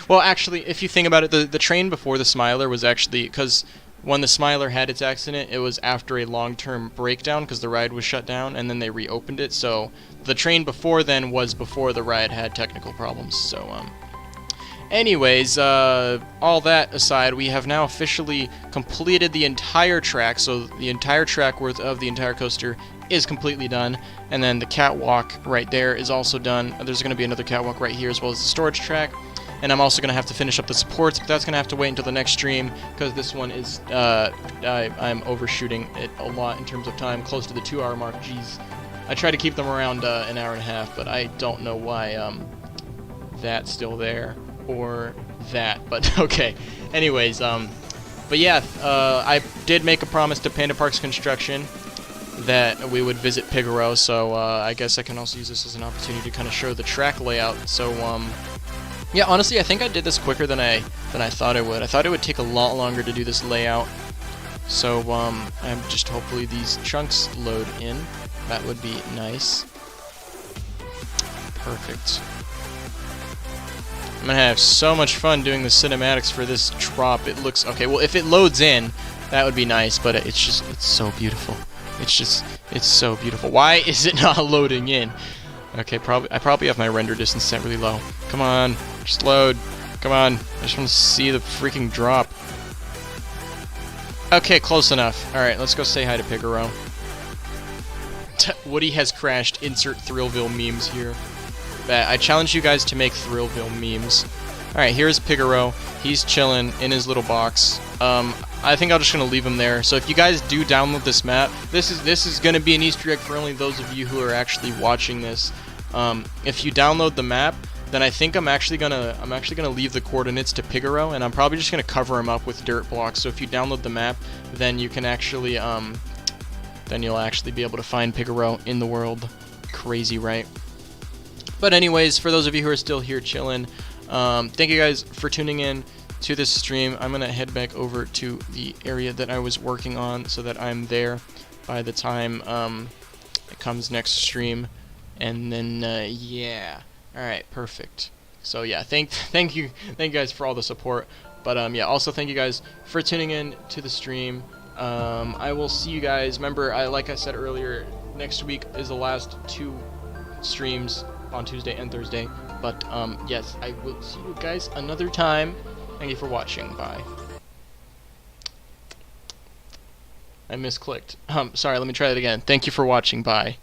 [SPEAKER 2] Well, actually, if you think about it, the train before the Smiler was actually, because when the Smiler had its accident, it was after a long-term breakdown, because the ride was shut down, and then they reopened it, so the train before then was before the ride had technical problems, so, anyways, all that aside, we have now officially completed the entire track, so the entire track worth of the entire coaster is completely done, and then the catwalk right there is also done. There's going to be another catwalk right here as well as the storage track, and I'm also going to have to finish up the supports, but that's going to have to wait until the next stream, because this one is, I'm overshooting it a lot in terms of time, close to the 2-hour mark. Jeez. I try to keep them around an hour and a half, but I don't know why that's still there. Or that, but okay. Anyways, but yeah, I did make a promise to Panda Parks Construction that we would visit Pigaro, so I guess I can also use this as an opportunity to kind of show the track layout. So yeah, honestly, I think I did this quicker than I thought it would. I thought it would take a lot longer to do this layout. So I'm just hopefully these chunks load in. That would be nice. Perfect. I'm gonna have so much fun doing the cinematics for this drop. It looks okay. Well, if it loads in, that would be nice, but it's so beautiful. It's so beautiful. Why is it not loading in? Okay, I probably have my render distance set really low. Come on, just load. Come on, I just want to see the freaking drop. Okay, close enough. All right, let's go say hi to Pigaro. Woody has crashed. Insert Thrillville memes here. I challenge you guys to make Thrillville memes. Alright, here's Pigaro. He's chilling in his little box. I think I'm just gonna leave him there. So if you guys do download this map, this is gonna be an Easter egg for only those of you who are actually watching this. If you download the map, then I think I'm actually gonna leave the coordinates to Pigaro, and I'm probably just gonna cover him up with dirt blocks. So if you download the map, then you can actually then you'll actually be able to find Pigaro in the world. Crazy, right? But anyways, for those of you who are still here chilling, thank you guys for tuning in to this stream. I'm going to head back over to the area that I was working on so that I'm there by the time it comes next stream. And then, yeah. Alright, perfect. So yeah, thank you guys for all the support. But yeah, also thank you guys for tuning in to the stream. I will see you guys. Remember, like I said earlier, next week is the last 2 streams on Tuesday and Thursday, but yes, I will see you guys another time. Thank you for watching. Bye. I misclicked. Sorry, let me try that again. Thank you for watching. Bye.